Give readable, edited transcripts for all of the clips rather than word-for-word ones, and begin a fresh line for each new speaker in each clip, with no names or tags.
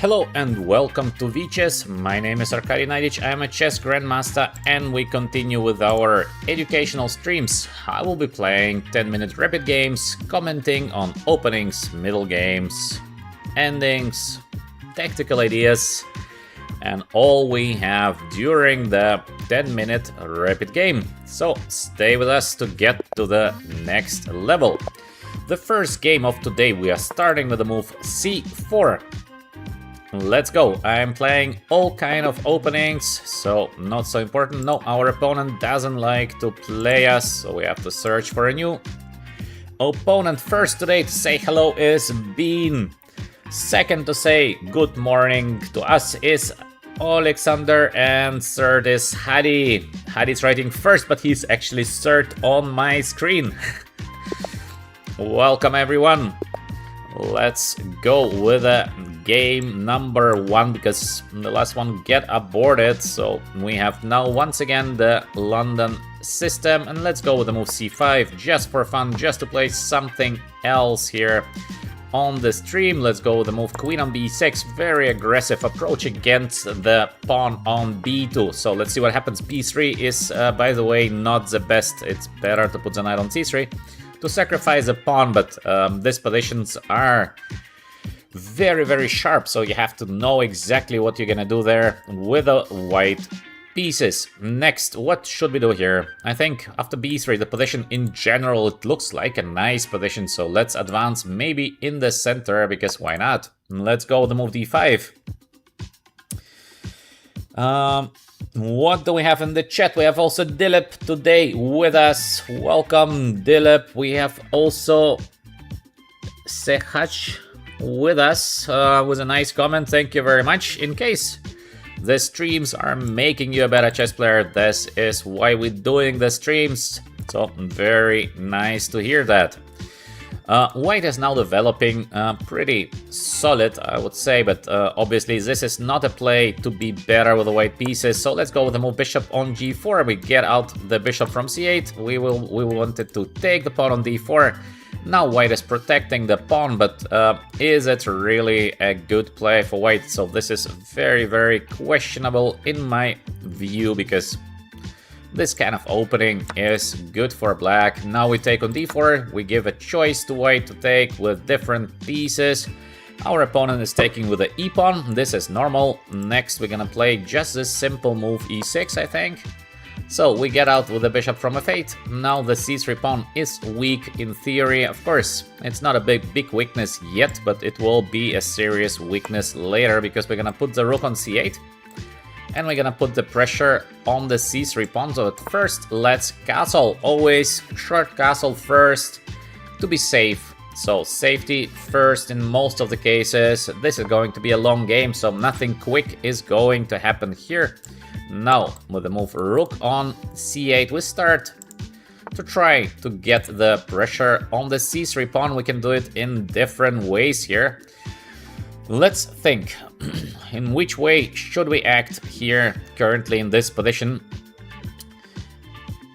Hello and welcome to VChess. My name is Naiditsch, I am a chess grandmaster and we continue with our educational streams. I will be playing 10-minute rapid games, commenting on openings, middle games, endings, tactical ideas, and all we have during the 10-minute rapid game. So stay with us to get to the next level. The first game of today, we are starting with the move c4. Let's go. I'm playing all kind of openings, so not so important. No, our opponent doesn't like to play us, so we have to search for a new opponent. First today to say hello is Bean. Second to say good morning to us is Alexander, and third is Hadi. Hadi's writing first, but he's actually third on my screen. Welcome everyone. Let's go with a game number 1 because the last one get aborted. So we have now once again the London system, and let's go with the move c5 just for fun, just to play something else here on the stream. Let's go with the move queen on b6, very aggressive approach against the pawn on b2. So let's see what happens. b3 is by the way not the best. It's better to put the knight on c3 to sacrifice a pawn, but these positions are very sharp, so you have to know exactly what you're gonna do there with the white pieces. Next, what should we do here? I think after b3, the position in general, it looks like a nice position, so let's advance maybe in the center, because why not? Let's go with the move d5. What do we have in the chat? We have also Dilip today with us. Welcome, Dilip. We have also Sehach with us with a nice comment. Thank you very much. In case the streams are making you a better chess player, this is why we're doing the streams. So very nice to hear that. White is now developing pretty solid, I would say, but obviously this is not a play to be better with the white pieces. So let's go with the move bishop on g4. We get out the bishop from c8. We wanted to take the pawn on d4. Now white is protecting the pawn, but is it really a good play for white? So this is very questionable in my view, because this kind of opening is good for black. Now we take on d4, we give a choice to white to take with different pieces. Our opponent is taking with the e-pawn, this is normal. Next we're gonna play just this simple move e6, I think. So we get out with the bishop from f8. Now the c3 pawn is weak in theory. Of course, it's not a big weakness yet, but it will be a serious weakness later, because we're gonna put the rook on c8. And we're gonna put the pressure on the c3 pawn. So at first, let's castle. Always short castle first to be safe. So safety first in most of the cases. This is going to be a long game, so nothing quick is going to happen here. Now, with the move rook on c8, we start to try to get the pressure on the c3 pawn. We can do it in different ways here. Let's think, in which way should we act here currently in this position?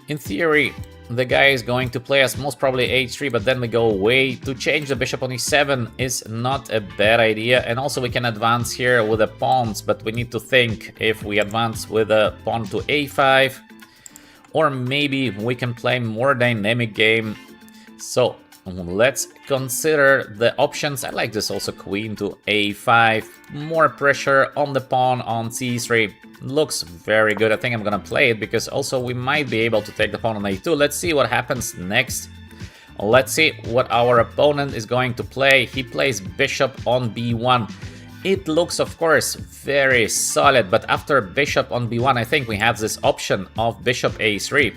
In theory, the guy is going to play us most probably h3, but then we go away. To change the bishop on e7 is not a bad idea, and also we can advance here with the pawns, but we need to think if we advance with a pawn to a5, or maybe we can play more dynamic game. So let's consider the options. I like this also, queen to a5, more pressure on the pawn on c3. Looks very good. I think I'm gonna play it because also we might be able to take the pawn on a2. Let's see what happens next. Let's see what our opponent is going to play. He plays bishop on b1. It looks, of course, very solid, but after bishop on b1, I think we have this option of bishop a3,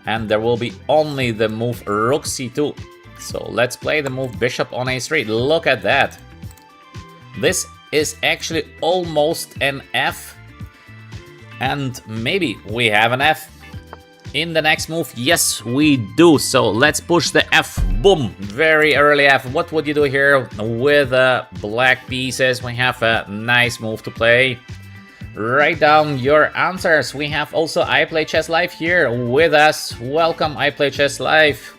and there will be only the move rook c2. So let's play the move bishop on a3. Look at that. This is actually almost an f. And maybe we have an f in the next move. Yes, we do. So let's push the f. Boom. Very early f. What would you do here with black pieces? We have a nice move to play. Write down your answers. We have also I Play Chess Live here with us. Welcome, I Play Chess Live.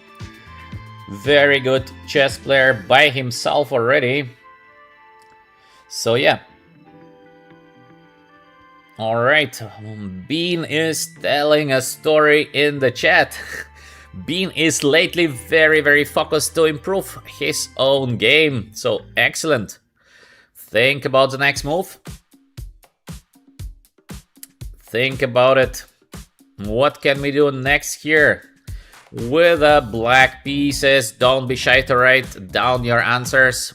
Very good chess player by himself already. So yeah, Alright, Bean is telling a story in the chat. Bean is lately very focused to improve his own game, so excellent. Think about the next move. Think about it. What can we do next here? With the black pieces, don't be shy to write down your answers.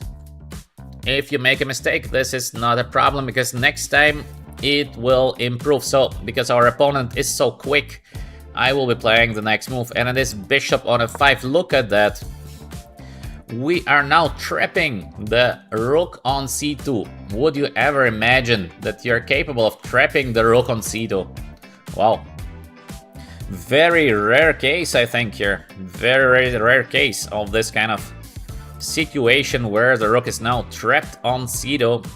If you make a mistake, this is not a problem because next time it will improve. So, because our opponent is so quick, I will be playing the next move, and it is bishop on f5. Look at that. We are now trapping the rook on c2. Would you ever imagine that you're capable of trapping the rook on c2? Wow. Very rare case, I think, here. Very rare case of this kind of situation where the rook is now trapped on c2.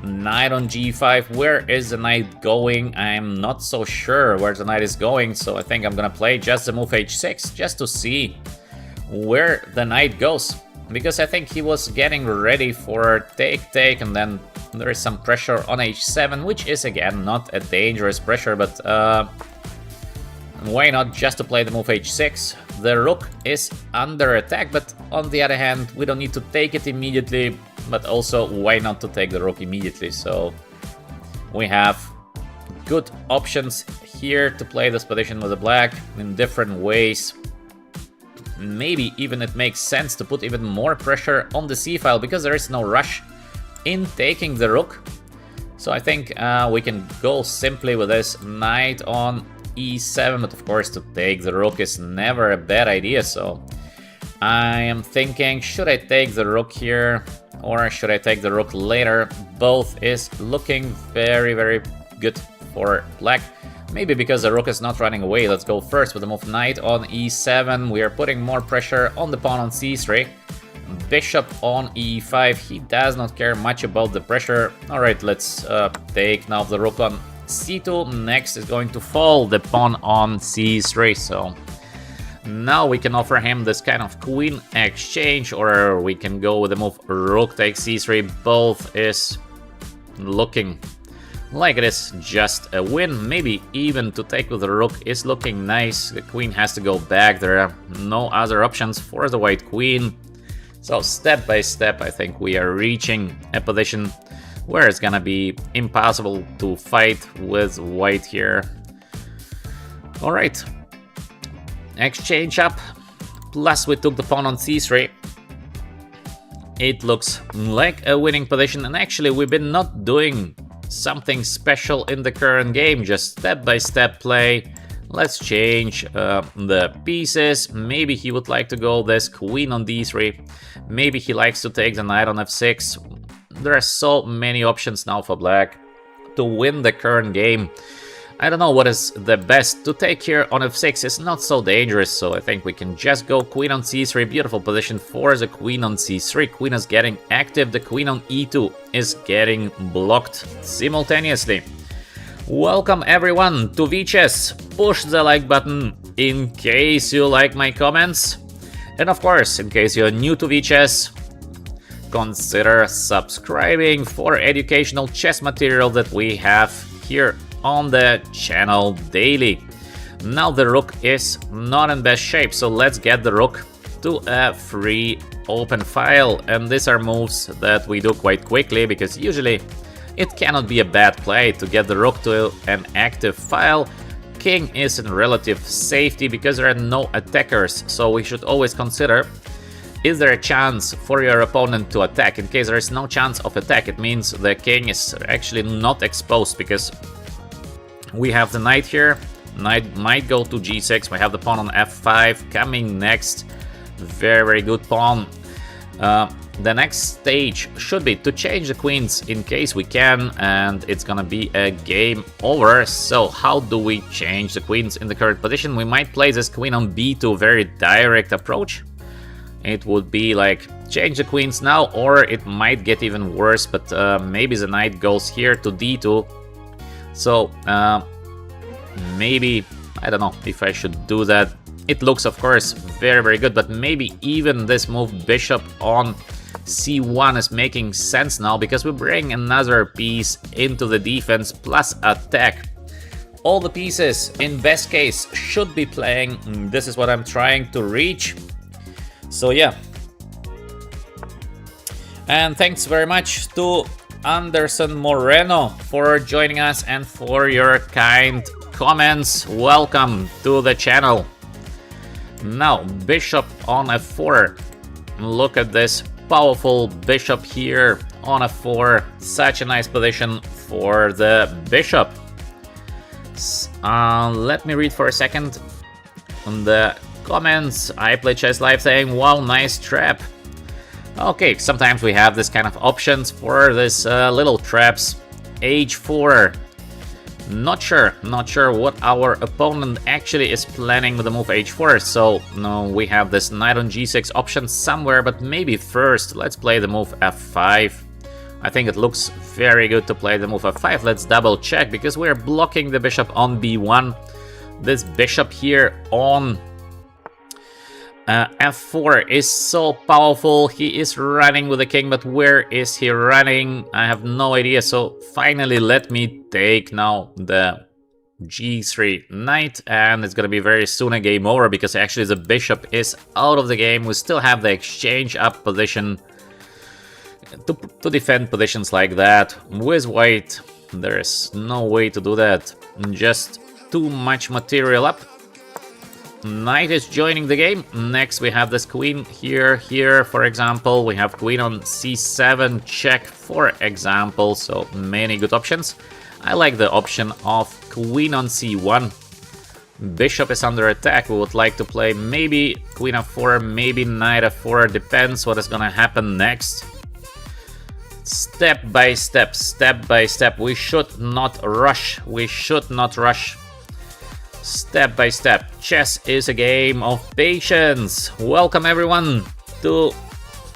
Knight on g5. Where is the knight going? I'm not so sure where the knight is going, so I think I'm gonna play just the move h6 just to see where the knight goes, because I think he was getting ready for take, and then there is some pressure on h7, which is again not a dangerous pressure, but why not just to play the move h6? The rook is under attack, but on the other hand, we don't need to take it immediately, but also why not to take the rook immediately? So we have good options here to play this position with the black in different ways. Maybe even it makes sense to put even more pressure on the c-file because there is no rush in taking the rook. So I think we can go simply with this knight on e7, but of course to take the rook is never a bad idea. So I am thinking, should I take the rook here or should I take the rook later? Both is looking very good for black. Maybe because the rook is not running away. Let's go first with the move knight on e7. We are putting more pressure on the pawn on c3. Bishop on e5. He does not care much about the pressure. Alright, let's take now the rook on c2. Next is going to fall the pawn on c3. So now we can offer him this kind of queen exchange, or we can go with the move rook takes c3. Both is looking like it is just a win. Maybe even to take with the rook is looking nice. The queen has to go back. There are no other options for the white queen. So step by step, I think we are reaching a position where it's gonna be impossible to fight with white here. Alright. Exchange up. Plus we took the pawn on c3. It looks like a winning position, and actually we've been not doing something special in the current game, just step-by-step play. Let's change the pieces. Maybe he would like to go this queen on d3. Maybe he likes to take the knight on f6. There are so many options now for black to win the current game. I don't know what is the best. To take here on f6 is not so dangerous, so I think we can just go queen on c3. Beautiful position for the queen on c3. Queen is getting active. The queen on e2 is getting blocked simultaneously. Welcome everyone to VChess. Push the like button in case you like my comments. And of course, in case you're new to VChess, consider subscribing for educational chess material that we have here on the channel daily. Now the rook is not in best shape, so let's get the rook to a free open file. And these are moves that we do quite quickly because usually it cannot be a bad play to get the rook to an active file. King is in relative safety because there are no attackers, so we should always consider, is there a chance for your opponent to attack? In case there is no chance of attack, it means the king is actually not exposed because we have the knight here. Knight might go to g6. We have the pawn on f5 coming next. Very good pawn. The next stage should be to change the queens in case we can, and it's gonna be a game over. So how do we change the queens in the current position? We might play this queen on b2, very direct approach. It would be like change the queens now, or it might get even worse, but maybe the knight goes here to d2. So maybe, I don't know if I should do that. It looks, of course, very good, but maybe even this move bishop on c1 is making sense now because we bring another piece into the defense plus attack. All the pieces, in best case, should be playing. This is what I'm trying to reach. So yeah. And thanks very much to Anderson Moreno for joining us and for your kind comments. Welcome to the channel. Now, bishop on f4. Look at this powerful bishop here on f4. Such a nice position for the bishop. Let me read for a second on the comments. I play chess live saying, wow, nice trap. Okay, sometimes we have this kind of options for this little traps. h4. Not sure what our opponent actually is planning with the move h4. So no, we have this knight on g6 option somewhere, but maybe first let's play the move f5. I think it looks very good to play the move f5. Let's double check because we're blocking the bishop on b1. This bishop here on f4 is so powerful. He is running with the king, but where is he running? I have no idea. So finally, let me take now the g3 knight, and it's gonna be very soon a game over because actually the bishop is out of the game. We still have the exchange up position to defend positions like that. With white, there is no way to do that. Just too much material up. Knight is joining the game. Next we have this queen here, for example. We have queen on c7 check, for example. So many good options. I like the option of queen on c1. Bishop is under attack. We would like to play maybe queen f4, maybe knight f4. Depends what is gonna happen next. Step by step, step by step. We should not rush. We should not rush. Step by step. Chess is a game of patience. Welcome everyone to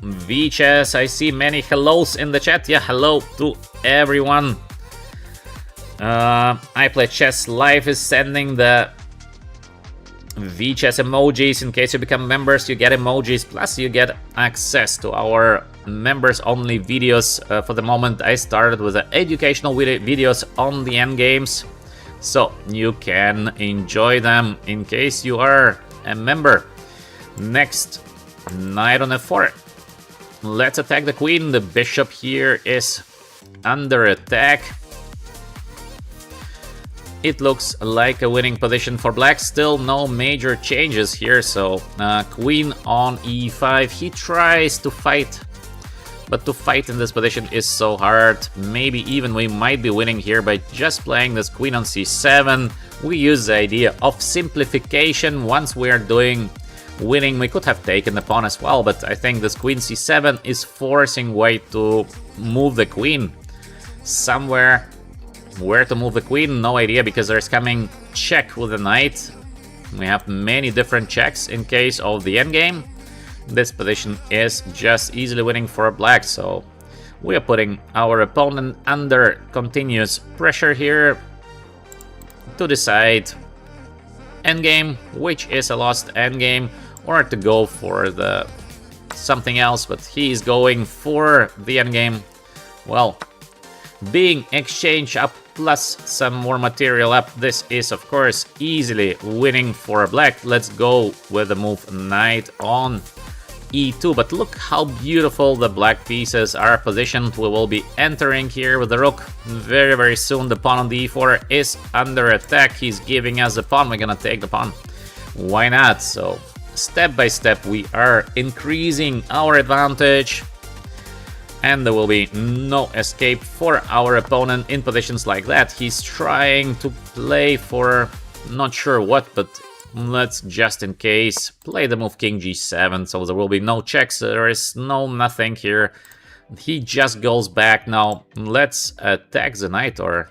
VChess. I see many hellos in the chat. Yeah, hello to everyone. I Play Chess Live is sending the VChess emojis. In case you become members, you get emojis, plus you get access to our members only videos. For the moment, I started with the educational videos on the endgames, so you can enjoy them in case you are a member. Next, knight on f4. Let's attack the queen. The bishop here is under attack. It looks like a winning position for black. Still no major changes here. So queen on e5. He tries to fight, but to fight in this position is so hard. Maybe even we might be winning here by just playing this queen on c7. We use the idea of simplification. Once we are doing winning, we could have taken the pawn as well, but I think this queen c7 is forcing white to move the queen somewhere. Where to move the queen, no idea, because there's coming check with the knight. We have many different checks in case of the endgame. This position is just easily winning for black, so we are putting our opponent under continuous pressure here to decide endgame, which is a lost endgame, or to go for the something else, but he is going for the endgame. Well, being exchange up plus some more material up, this is of course easily winning for black. Let's go with the move knight on e2, but look how beautiful the black pieces are positioned. We will be entering here with the rook very, very soon. The pawn on the e4 is under attack. He's giving us the pawn. We're gonna take the pawn. Why not? So step by step we are increasing our advantage, and there will be no escape for our opponent in positions like that. He's trying to play for not sure what, but let's just in case play the move king g7, so there will be no checks. There is no nothing here. He just goes back now. Let's attack the knight, or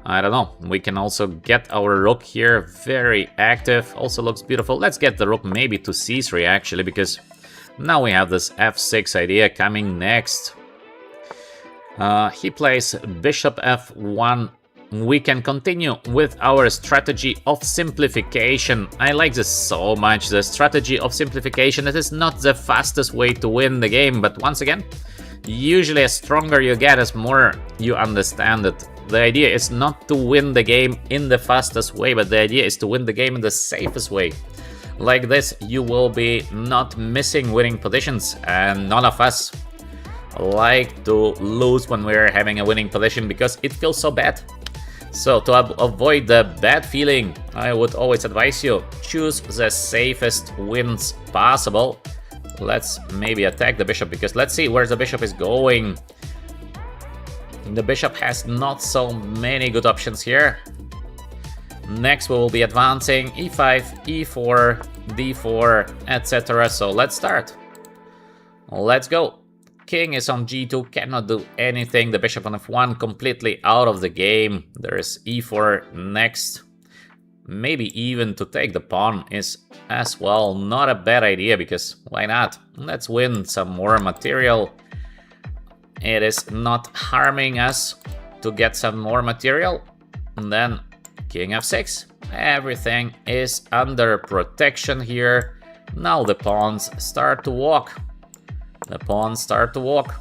I don't know. We can also get our rook here, very active. Also looks beautiful. Let's get the rook maybe to c3 actually, because now we have this f6 idea coming next. He plays bishop f1 we can continue with our strategy of simplification. I like this so much, the strategy of simplification. It is not the fastest way to win the game, but once again, usually as stronger you get, as more you understand it. The idea is not to win the game in the fastest way, but the idea is to win the game in the safest way. Like this, you will be not missing winning positions, and none of us like to lose when we're having a winning position because it feels so bad. So to avoid the bad feeling, I would always advise you, choose the safest wins possible. Let's maybe attack the bishop, because let's see where the bishop is going. The bishop has not so many good options here. Next we will be advancing e5, e4, d4, etc. So let's start. Let's go. King is on g2, cannot do anything. The bishop on f1, completely out of the game. There is e4 next. Maybe even to take the pawn is as well not a bad idea, because why not? Let's win some more material. It is not harming us to get some more material. And then king f6. Everything is under protection here. Now the pawns start to walk. The pawns start to walk.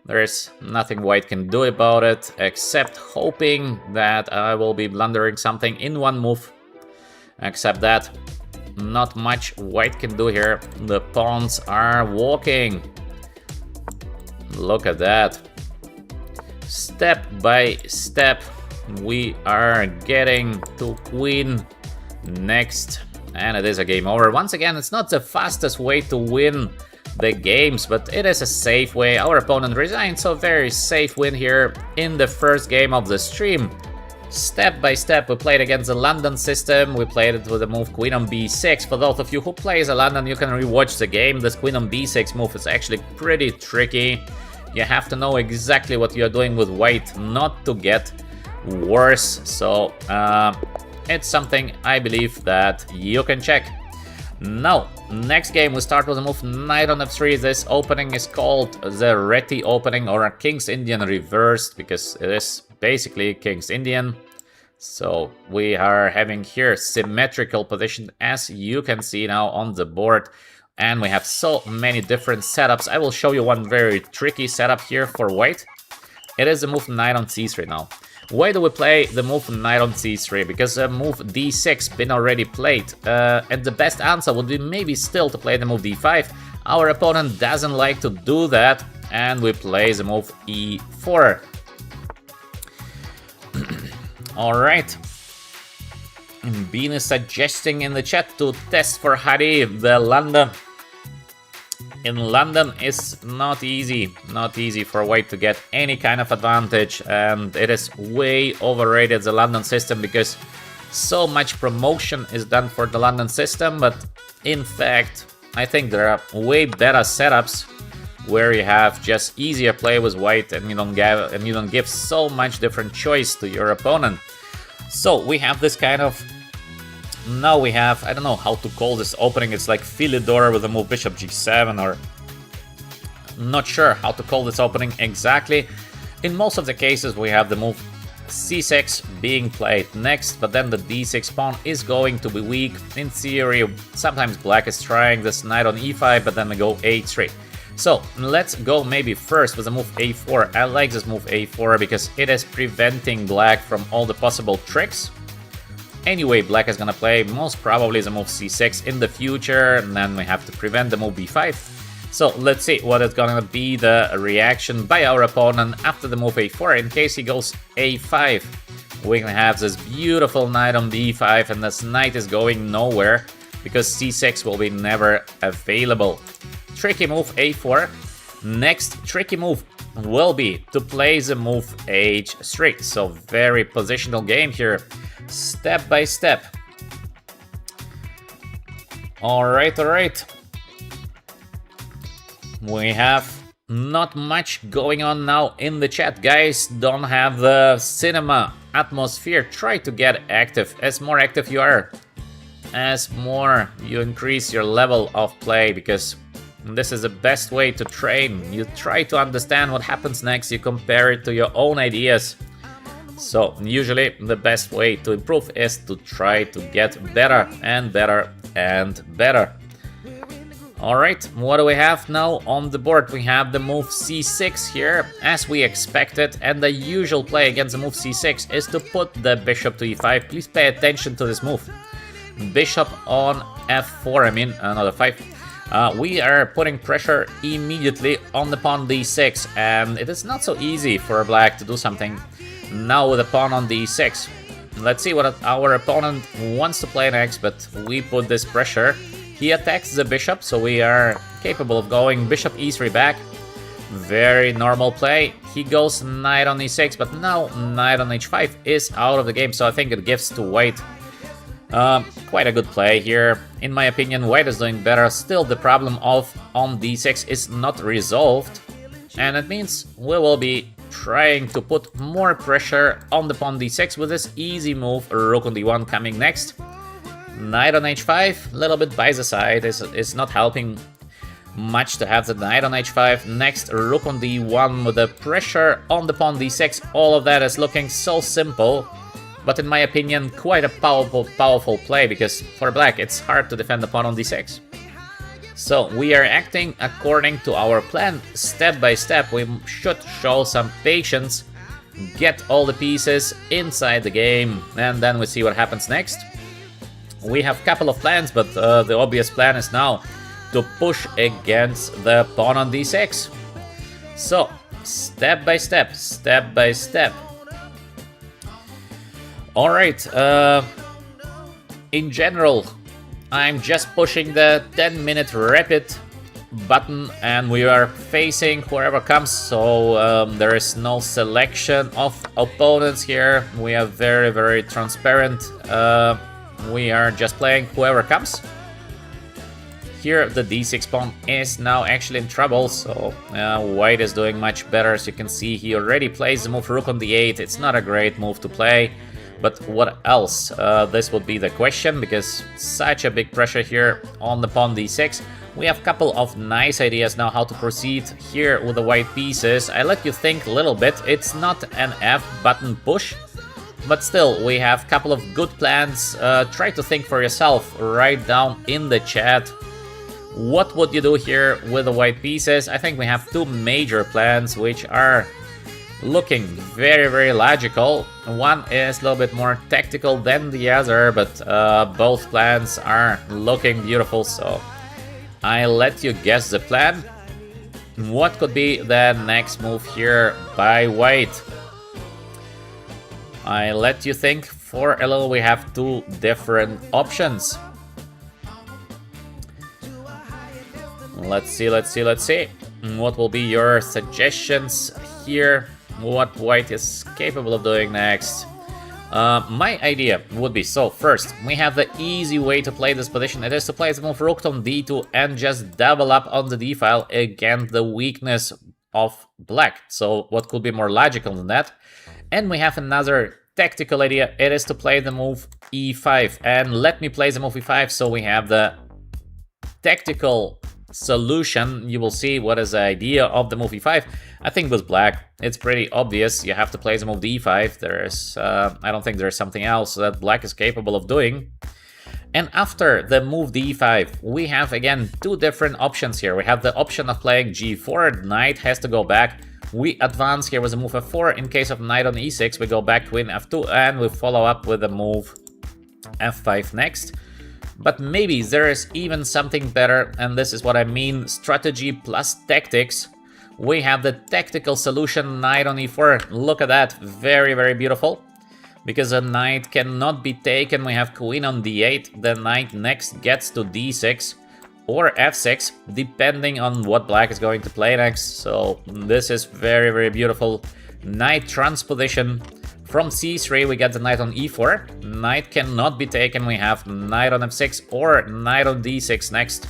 There is nothing white can do about it, except hoping that I will be blundering something in one move. Except that, not much white can do here. The pawns are walking. Look at that. Step by step, we are getting to queen next. And it is a game over. Once again, it's not the fastest way to win the games, but it is a safe way. Our opponent resigned, so very safe win here in the first game of the stream. Step by step, we played against the London system. We played it with the move queen on b6. For those of you who plays the London, you can rewatch the game. This queen on b6 move is actually pretty tricky. You have to know exactly what you're doing with white not to get worse. So it's something I believe that you can check. Now, next game we start with the move knight on f3. This opening is called the Reti opening, or a King's Indian reversed, because it is basically King's Indian. So we are having here symmetrical position, as you can see now on the board. And we have so many different setups. I will show you one very tricky setup here for white. It is the move knight on c3 now. Why do we play the move knight on c3? Because the move d6 been already played, and the best answer would be maybe still to play the move d5. Our opponent doesn't like to do that, and we play the move e4. Alright. Bean is suggesting in the chat to test for Hari the London. In London is not easy for white to get any kind of advantage, and it is way overrated, the London system, because so much promotion is done for the London system. But in fact, I think there are way better setups where you have just easier play with white, and you don't give so much different choice to your opponent. So we have this kind of, now we have, I don't know how to call this opening. It's like Philidor with the move bishop g7, or not sure how to call this opening exactly. In most of the cases we have the move c6 being played next, but then the d6 pawn is going to be weak. In theory, sometimes black is trying this knight on e5, but then we go a3. So let's go maybe first with the move a4. I like this move a4 because it is preventing black from all the possible tricks. Anyway, black is gonna play most probably the move c6 in the future, and then we have to prevent the move b5. So let's see what is gonna be the reaction by our opponent after the move a4. In case he goes a5, we can have this beautiful knight on d5, and this knight is going nowhere because c6 will be never available. Tricky move a4. Next tricky move will be to play the move h3. So very positional game here. Step by step. Alright. We have not much going on now in the chat. Guys, don't have the cinema atmosphere. Try to get active. As more active you are, as more you increase your level of play, because this is the best way to train. You try to understand what happens next, you compare it to your own ideas. So usually the best way to improve is to try to get better and better and better. Alright, what do we have now on the board? We have the move c6 here, as we expected, and the usual play against the move c6 is to put the bishop to e5. Please pay attention to this move. Bishop on f4, I mean, not f5. We are putting pressure immediately on the pawn d6, and it is not so easy for black to do something now with a pawn on d6. Let's see what our opponent wants to play next, but we put this pressure. He attacks the bishop, so we are capable of going bishop e3 back. Very normal play. He goes knight on e6, but now knight on h5 is out of the game, so I think it gives to white quite a good play here. In my opinion, white is doing better. Still, the problem of on d6 is not resolved, and it means we will be trying to put more pressure on the pawn d6 with this easy move, rook on d1 coming next. Knight on h5, a little bit by the side, is not helping much to have the knight on h5. Next, rook on d1 with the pressure on the pawn d6. All of that is looking so simple, but in my opinion, quite a powerful play, because for black, it's hard to defend the pawn on d6. So we are acting according to our plan, step by step. We should show some patience, get all the pieces inside the game, and then we see what happens next. We have a couple of plans, but the obvious plan is now to push against the pawn on d6. So, step by step, step by step. Alright, in general, I'm just pushing the 10-minute rapid button, and we are facing whoever comes, so there is no selection of opponents here. We are very, very transparent. We are just playing whoever comes. Here the d6 pawn is now actually in trouble, so white is doing much better. As you can see, he already plays the move rook on d8. It's not a great move to play, but what else? This would be the question, because such a big pressure here on the pawn d6. We have a couple of nice ideas now how to proceed here with the white pieces. I let you think a little bit. It's not an F button push, but still, we have a couple of good plans. Try to think for yourself, write down in the chat what would you do here with the white pieces. I think we have two major plans which are looking very, very logical. One is a little bit more tactical than the other, but both plans are looking beautiful, so I let you guess the plan. What could be the next move here by white? I let you think for a little. We have two different options. Let's see. What will be your suggestions here? What white is capable of doing next? My idea would be, so first, we have the easy way to play this position. It is to play the move rook on d2 and just double up on the d file against the weakness of black. So what could be more logical than that? And we have another tactical idea. It is to play the move e5. And let me play the move e5 so we have the tactical solution. You will see what is the idea of the move e5. I think with black, it's pretty obvious. You have to play the move d5. There's, I don't think there's something else that black is capable of doing. And after the move d5, we have again two different options here. We have the option of playing g4. Knight has to go back. We advance here with a move f4. In case of knight on e6, we go back queen f2, and we follow up with the move f5 next. But maybe there is even something better, and this is what I mean, strategy plus tactics. We have the tactical solution, knight on e4. Look at that, very, very beautiful. Because a knight cannot be taken, we have queen on d8. The knight next gets to d6 or f6, depending on what black is going to play next. So this is very, very beautiful. Knight transposition. From c3, we get the knight on e4. Knight cannot be taken. We have knight on f6 or knight on d6 next.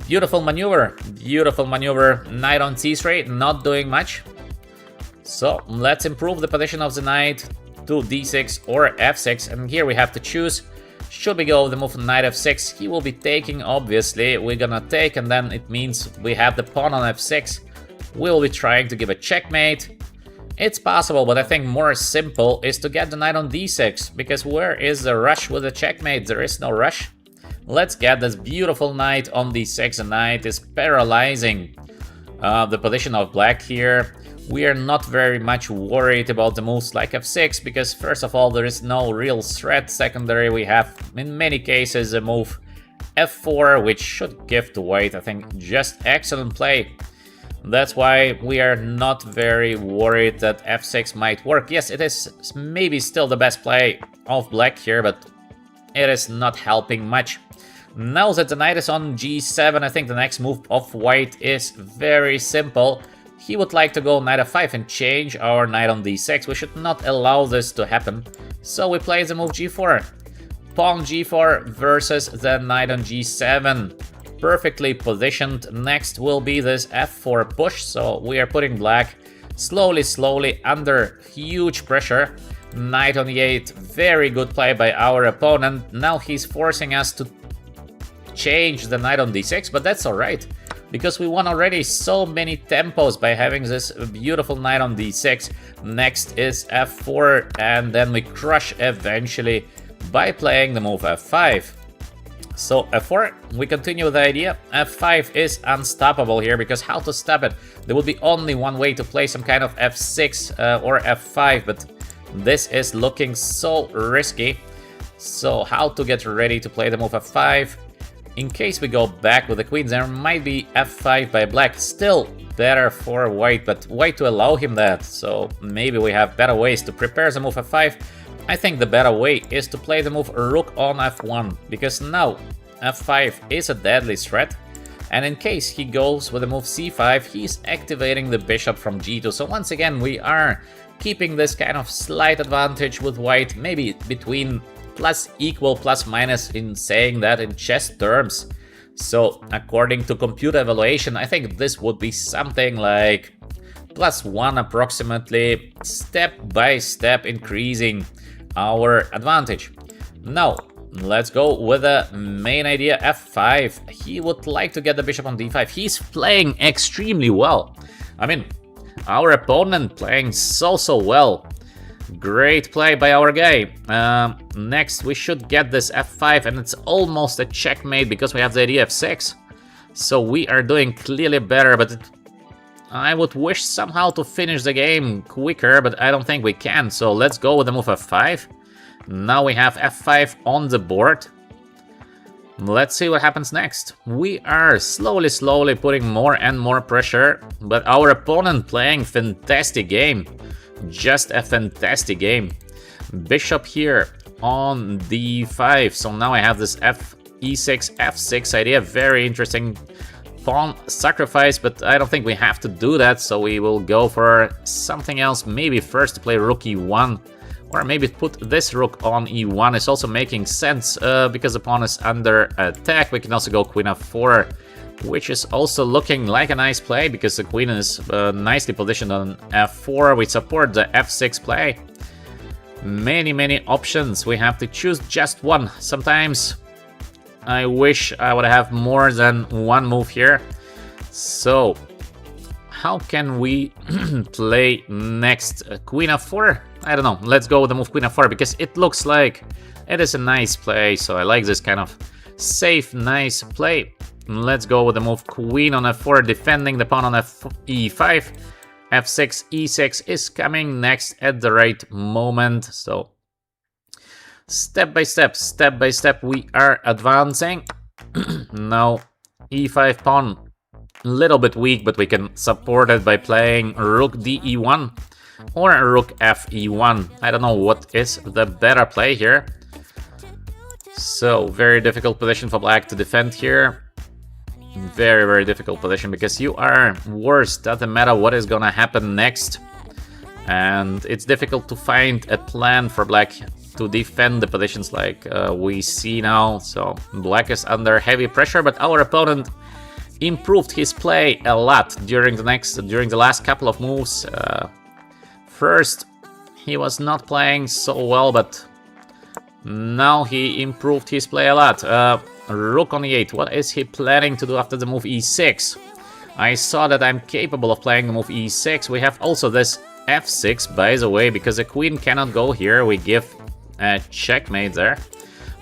Beautiful maneuver. Beautiful maneuver. Knight on c3, not doing much. So let's improve the position of the knight to d6 or f6. And here we have to choose. Should we go with the move knight f6? He will be taking, obviously. We're gonna take, and then it means we have the pawn on f6. We'll be trying to give a checkmate. It's possible, but I think more simple is to get the knight on d6, because where is the rush with the checkmate? There is no rush. Let's get this beautiful knight on d6. The knight is paralyzing the position of black here. We are not very much worried about the moves like f6, because first of all, there is no real threat. Secondary, we have in many cases a move f4, which should give to white, I think, just excellent play. That's why we are not very worried that f6 might work. Yes, it is maybe still the best play of black here, but it is not helping much. Now that the knight is on g7, I think the next move of white is very simple. He would like to go knight f5 and change our knight on d6. We should not allow this to happen. So we play the move g4. Pawn g4 versus the knight on g7. Perfectly positioned. Next will be this f4 push. So we are putting black slowly under huge pressure. Knight on e8. Very good play by our opponent. Now he's forcing us to change the knight on d6, but that's alright, because we won already so many tempos by having this beautiful knight on d6. Next is f4, and then we crush eventually by playing the move f5. So f4, we continue with the idea. f5 is unstoppable here, because how to stop it? There would be only one way to play some kind of f6 or f5, but this is looking so risky. So how to get ready to play the move f5? In case we go back with the queen, there might be f5 by black. Still better for white, but white to allow him that. So maybe we have better ways to prepare the move f5. I think the better way is to play the move rook on f1, because now f5 is a deadly threat. And in case he goes with the move c5, he's activating the bishop from g2. So once again, we are keeping this kind of slight advantage with white, maybe between plus equal plus minus in saying that in chess terms. So according to computer evaluation, I think this would be something like +1 approximately, step by step increasing our advantage. Now let's go with the main idea, f5. He would like to get the bishop on d5. He's playing extremely well. I mean, our opponent playing so well. Great play by our guy. Next, we should get this f5, and it's almost a checkmate because we have the idea f6. So we are doing clearly better, but I would wish somehow to finish the game quicker, but I don't think we can. So let's go with the move f5. Now we have f5 on the board. Let's see what happens next. We are slowly putting more and more pressure, but our opponent playing fantastic game. Just a fantastic game. Bishop here on d5. So now I have this e6, f6 idea. Very interesting pawn sacrifice, but I don't think we have to do that. So we will go for something else. Maybe first to play rook e1, or maybe put this rook on e1 is also making sense because the pawn is under attack. We can also go queen f4, which is also looking like a nice play because the queen is nicely positioned on f4. We support the f6 play. Many options. We have to choose just one. Sometimes I wish I would have more than one move here. So how can we play next? Queen f4? I don't know. Let's go with the move queen f4 because it looks like it is a nice play. So I like this kind of safe, nice play. Let's go with the move queen on f4, defending the pawn on e5. f6, e6 is coming next at the right moment. So step by step, we are advancing. Now e5 pawn, a little bit weak, but we can support it by playing rook de1 or rook fe1. I don't know what is the better play here. So very difficult position for black to defend here. Very difficult position because you are worse. Doesn't matter what is gonna happen next, and it's difficult to find a plan for black to defend the positions like we see now. So black is under heavy pressure, but our opponent improved his play a lot during the last couple of moves. First, he was not playing so well, but now he improved his play a lot. Rook on e8. What is he planning to do after the move e6? I saw that I'm capable of playing the move e6. We have also this f6, by the way, because the queen cannot go here. We give a checkmate there.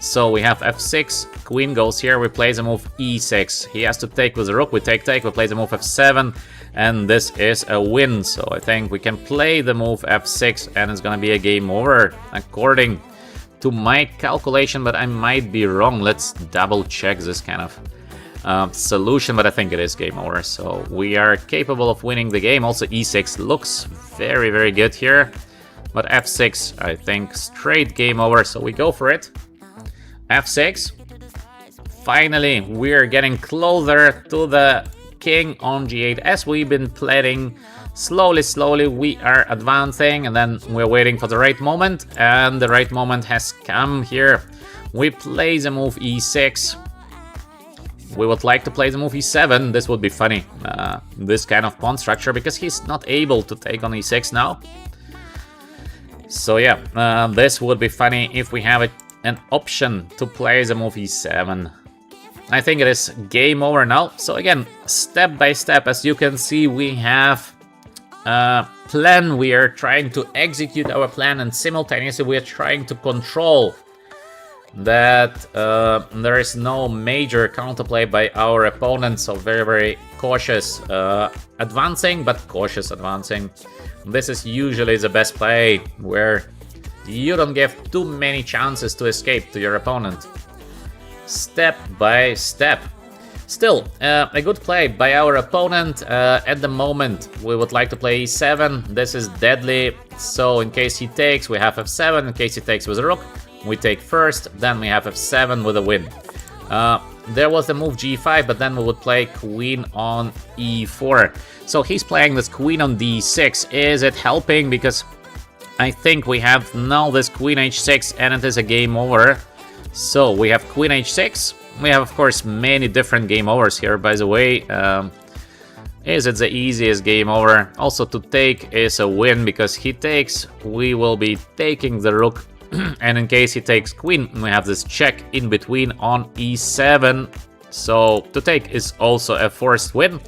So we have f6, queen goes here, we play the move e6. He has to take with the rook, we take, we play the move f7, and this is a win. So I think we can play the move f6, and it's gonna be a game over, according to my calculation, but I might be wrong. Let's double check this kind of solution, but I think it is game over. So we are capable of winning the game. Also e6 looks very, very good here, but f6, I think straight game over, so we go for it. f6. Finally, we're getting closer to the king on g8. As we've been playing, slowly we are advancing, and then we're waiting for the right moment, and the right moment has come here. We play the move e6. We would like to play the move e7. This would be funny, this kind of pawn structure, because he's not able to take on e6 now. So yeah, this would be funny if we have an option to play the move e7. I think it is game over now. So again, step by step, as you can see, we have a plan. We are trying to execute our plan, and simultaneously we are trying to control that there is no major counterplay by our opponent. So very, very cautious advancing, but cautious advancing. This is usually the best play, where you don't give too many chances to escape to your opponent. Step by step. Still, a good play by our opponent. At the moment, we would like to play e7. This is deadly, so in case he takes, we have f7. In case he takes with a rook, we take first, then we have f7 with a win. There was the move g5, but then we would play queen on e4. So he's playing this queen on d6. Is it helping? Because I think we have now this queen h6, and it is a game over. So we have queen h6. We have, of course, many different game overs here, by the way. Is it the easiest game over? Also, to take is a win, because he takes, we will be taking the rook. And in case he takes queen, we have this check in between on e7. So to take is also a forced win.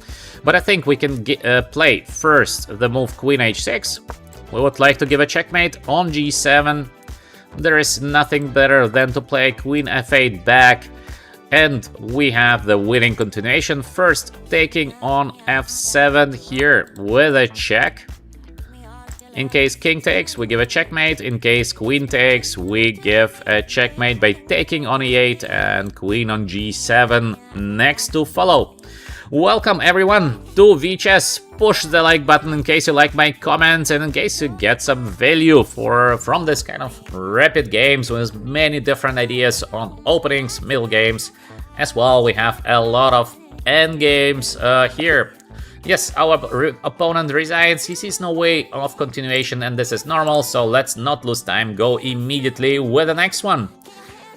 But I think we can play first the move queen h6. We would like to give a checkmate on g7. There is nothing better than to play queen f8 back. And we have the winning continuation. First taking on f7 here with a check. In case king takes, we give a checkmate. In case queen takes, we give a checkmate by taking on e8, and queen on g7 next to follow. Welcome everyone to VChess. Push the like button in case you like my comments, and in case you get some value from this kind of rapid games with many different ideas on openings, middle games. As well, we have a lot of end games here. Yes, our opponent resigns. He sees no way of continuation, and this is normal, so let's not lose time. Go immediately with the next one.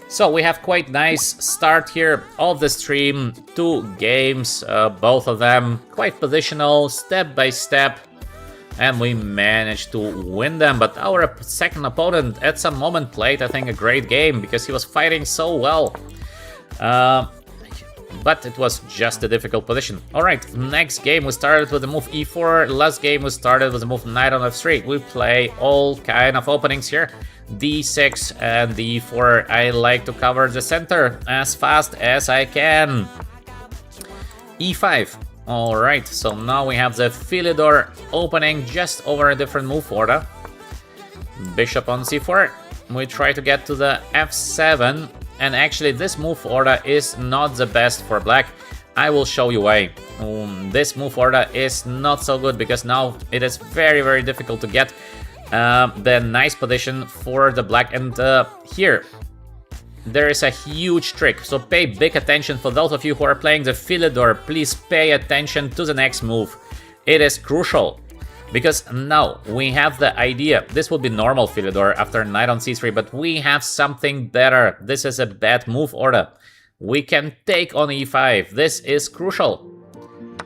So we have quite nice start here of the stream. 2 games, both of them quite positional, step by step, and we managed to win them. But our second opponent at some moment played, I think, a great game, because he was fighting so well. But it was just a difficult position. Alright, next game we started with the move e4. Last game we started with the move knight on f3. We play all kind of openings here. d6 and d4. I like to cover the center as fast as I can. e5. Alright, so now we have the Philidor opening just over a different move order. Bishop on c4. We try to get to the f7. And actually, this move order is not the best for black. I will show you why. This move order is not so good, because now it is very, very difficult to get the nice position for the black. And here, there is a huge trick. So pay big attention. For those of you who are playing the Philidor, please pay attention to the next move. It is crucial. Because now we have the idea, this would be normal Philidor after knight on c3, but we have something better. This is a bad move order. We can take on e5. This is crucial.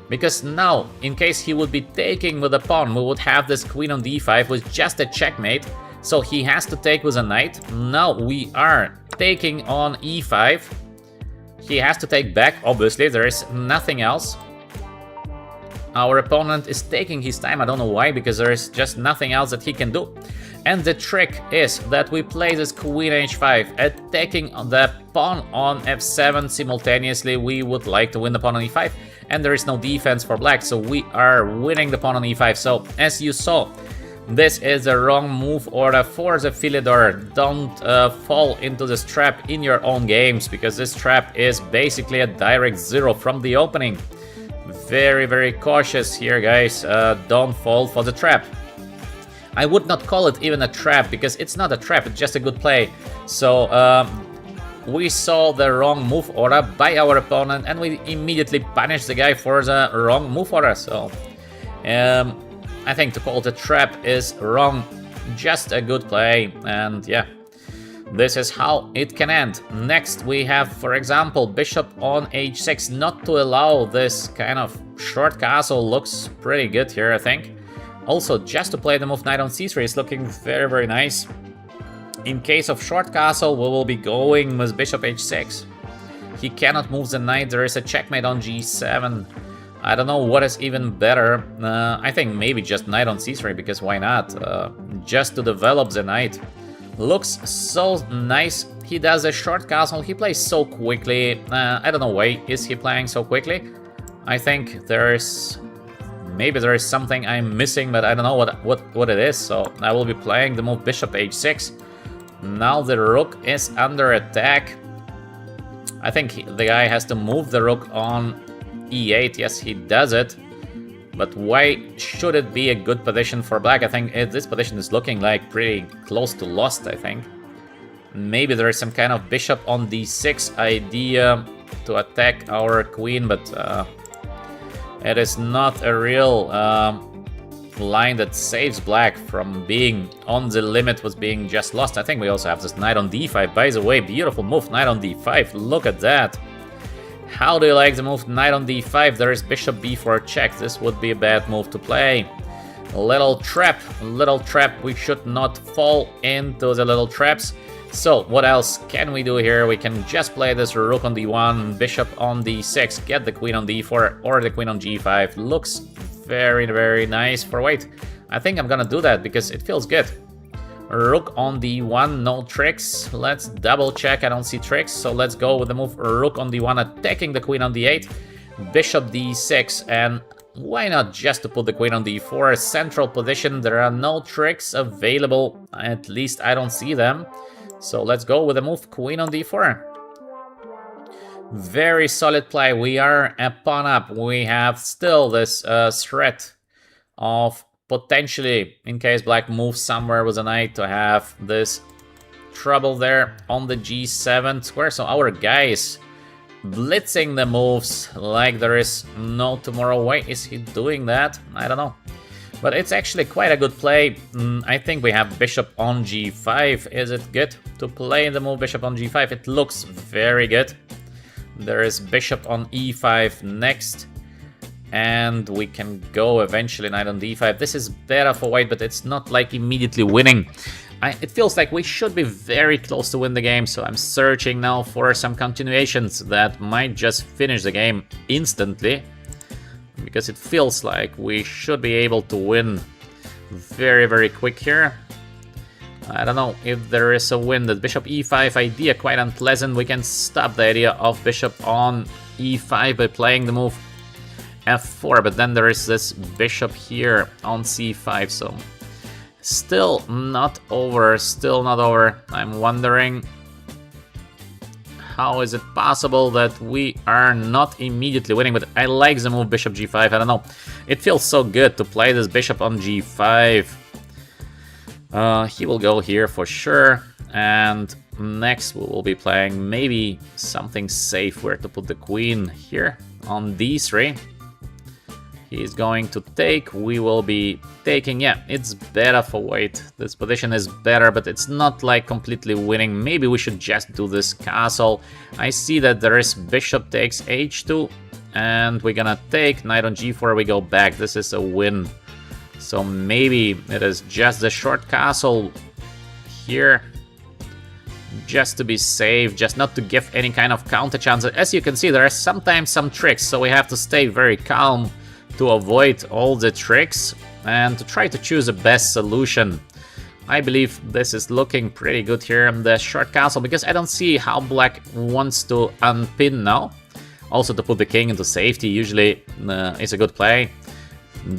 Because now, in case he would be taking with a pawn, we would have this queen on d5 with just a checkmate. So he has to take with a knight. Now we are taking on e5. He has to take back, obviously, there is nothing else. Our opponent is taking his time. I don't know why, because there is just nothing else that he can do. And the trick is that we play this queen h5, attacking the pawn on f7 simultaneously. We would like to win the pawn on e5, and there is no defense for black, so we are winning the pawn on e5. So, as you saw, this is the wrong move order for the Philidor. Don't fall into this trap in your own games, because this trap is basically a direct 0 from the opening. Very, very cautious here, guys. Don't fall for the trap. I would not call it even a trap, because it's not a trap, it's just a good play. So we saw the wrong move order by our opponent, and we immediately punished the guy for the wrong move order. So I think to call it a trap is wrong. Just a good play, and yeah, this is how it can end. Next we have, for example, bishop on h6, not to allow this kind of short castle. Looks pretty good here, I think. Also, just to play the move knight on c3 is looking very, very nice. In case of short castle, we will be going with bishop h6. He cannot move the knight. There is a checkmate on g7. I don't know what is even better. I think maybe just knight on c3, because why not? Just to develop the knight. Looks so nice. He does a short castle. He plays so quickly. I don't know why is he playing so quickly. I think maybe there is something I'm missing, but I don't know what it is. So I will be playing the move bishop h6. Now the rook is under attack. I think the guy has to move the rook on e8. Yes, he does it. But why should it be a good position for black? I think this position is looking like pretty close to lost, I think. Maybe there is some kind of bishop on d6 idea to attack our queen, but it is not a real line that saves black from being on the limit with being just lost. I think we also have this knight on d5. By the way, beautiful move, knight on d5. Look at that. How do you like the move knight on d5? There is bishop b4 check. This would be a bad move to play. Little trap. We should not fall into the little traps. So what else can we do here? We can just play this rook on d1, bishop on d6, get the queen on d4 or the queen on g5. Looks very, very nice for white. I think I'm gonna do that because it feels good. Rook on d1, no tricks. Let's double check, I don't see tricks. So let's go with the move rook on d1, attacking the queen on d8, bishop d6, and why not just to put the queen on d4, central position. There are no tricks available, at least I don't see them. So let's go with the move queen on d4. Very solid play. We are a pawn up. We have still this threat of potentially, in case black moves somewhere with a knight, to have this trouble there on the g7 square. So our guy is blitzing the moves like there is no tomorrow. Why is he doing that? I don't know. But it's actually quite a good play. I think we have bishop on g5. Is it good to play the move bishop on g5? It looks very good. There is bishop on e5 next. And we can go eventually knight on d5. This is better for white, but it's not like immediately winning. It feels like we should be very close to win the game. So I'm searching now for some continuations that might just finish the game instantly. Because it feels like we should be able to win very, very quick here. I don't know if there is a win. The bishop e5 idea quite unpleasant. We can stop the idea of bishop on e5 by playing the move f4, but then there is this bishop here on c5, so still not over, I'm wondering, how is it possible that we are not immediately winning? But I like the move bishop g5. I don't know. It feels so good to play this bishop on g5. He will go here for sure. And next we will be playing maybe something safe where to put the queen here on d3. He's going to take, we will be taking. Yeah, it's better for white. This position is better, but it's not like completely winning. Maybe we should just do this castle. I see that there is bishop takes h2, and we're gonna take knight on g4, we go back. This is a win. So maybe it is just the short castle here, just to be safe, just not to give any kind of counter chance. As you can see, there are sometimes some tricks, so we have to stay very calm to avoid all the tricks and to try to choose the best solution. I believe this is looking pretty good here, the short castle, because I don't see how black wants to unpin now. Also to put the king into safety usually is a good play.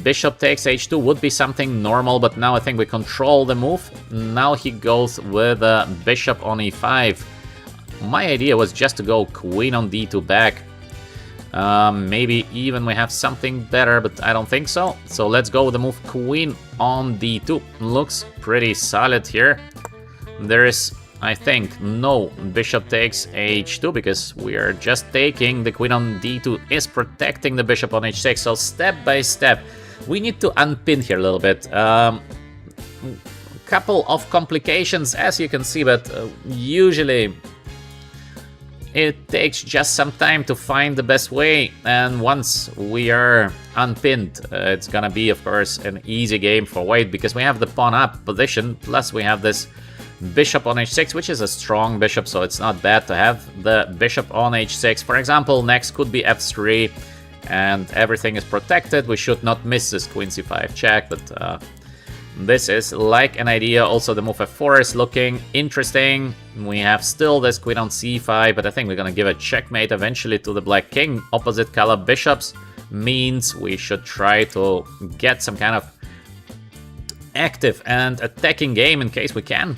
Bishop takes h2 would be something normal, but now I think we control the move. Now he goes with bishop on e5. My idea was just to go queen on d2 back. Maybe even we have something better, but I don't think so. So let's go with the move queen on d2. Looks pretty solid here. There is, I think, no bishop takes h2 because we are just taking the queen on d2 is protecting the bishop on h6. So step by step, we need to unpin here a little bit. Couple of complications, as you can see, but usually it takes just some time to find the best way, and once we are unpinned, it's gonna be, of course, an easy game for white because we have the pawn up position, plus we have this bishop on h6, which is a strong bishop, so it's not bad to have the bishop on h6. For example, next could be f3, and everything is protected. We should not miss this queen c5 check, but this is like an idea. Also, the move f4 is looking interesting. We have still this queen on c5, but I think we're gonna give a checkmate eventually to the black king. Opposite color bishops means we should try to get some kind of active and attacking game in case we can.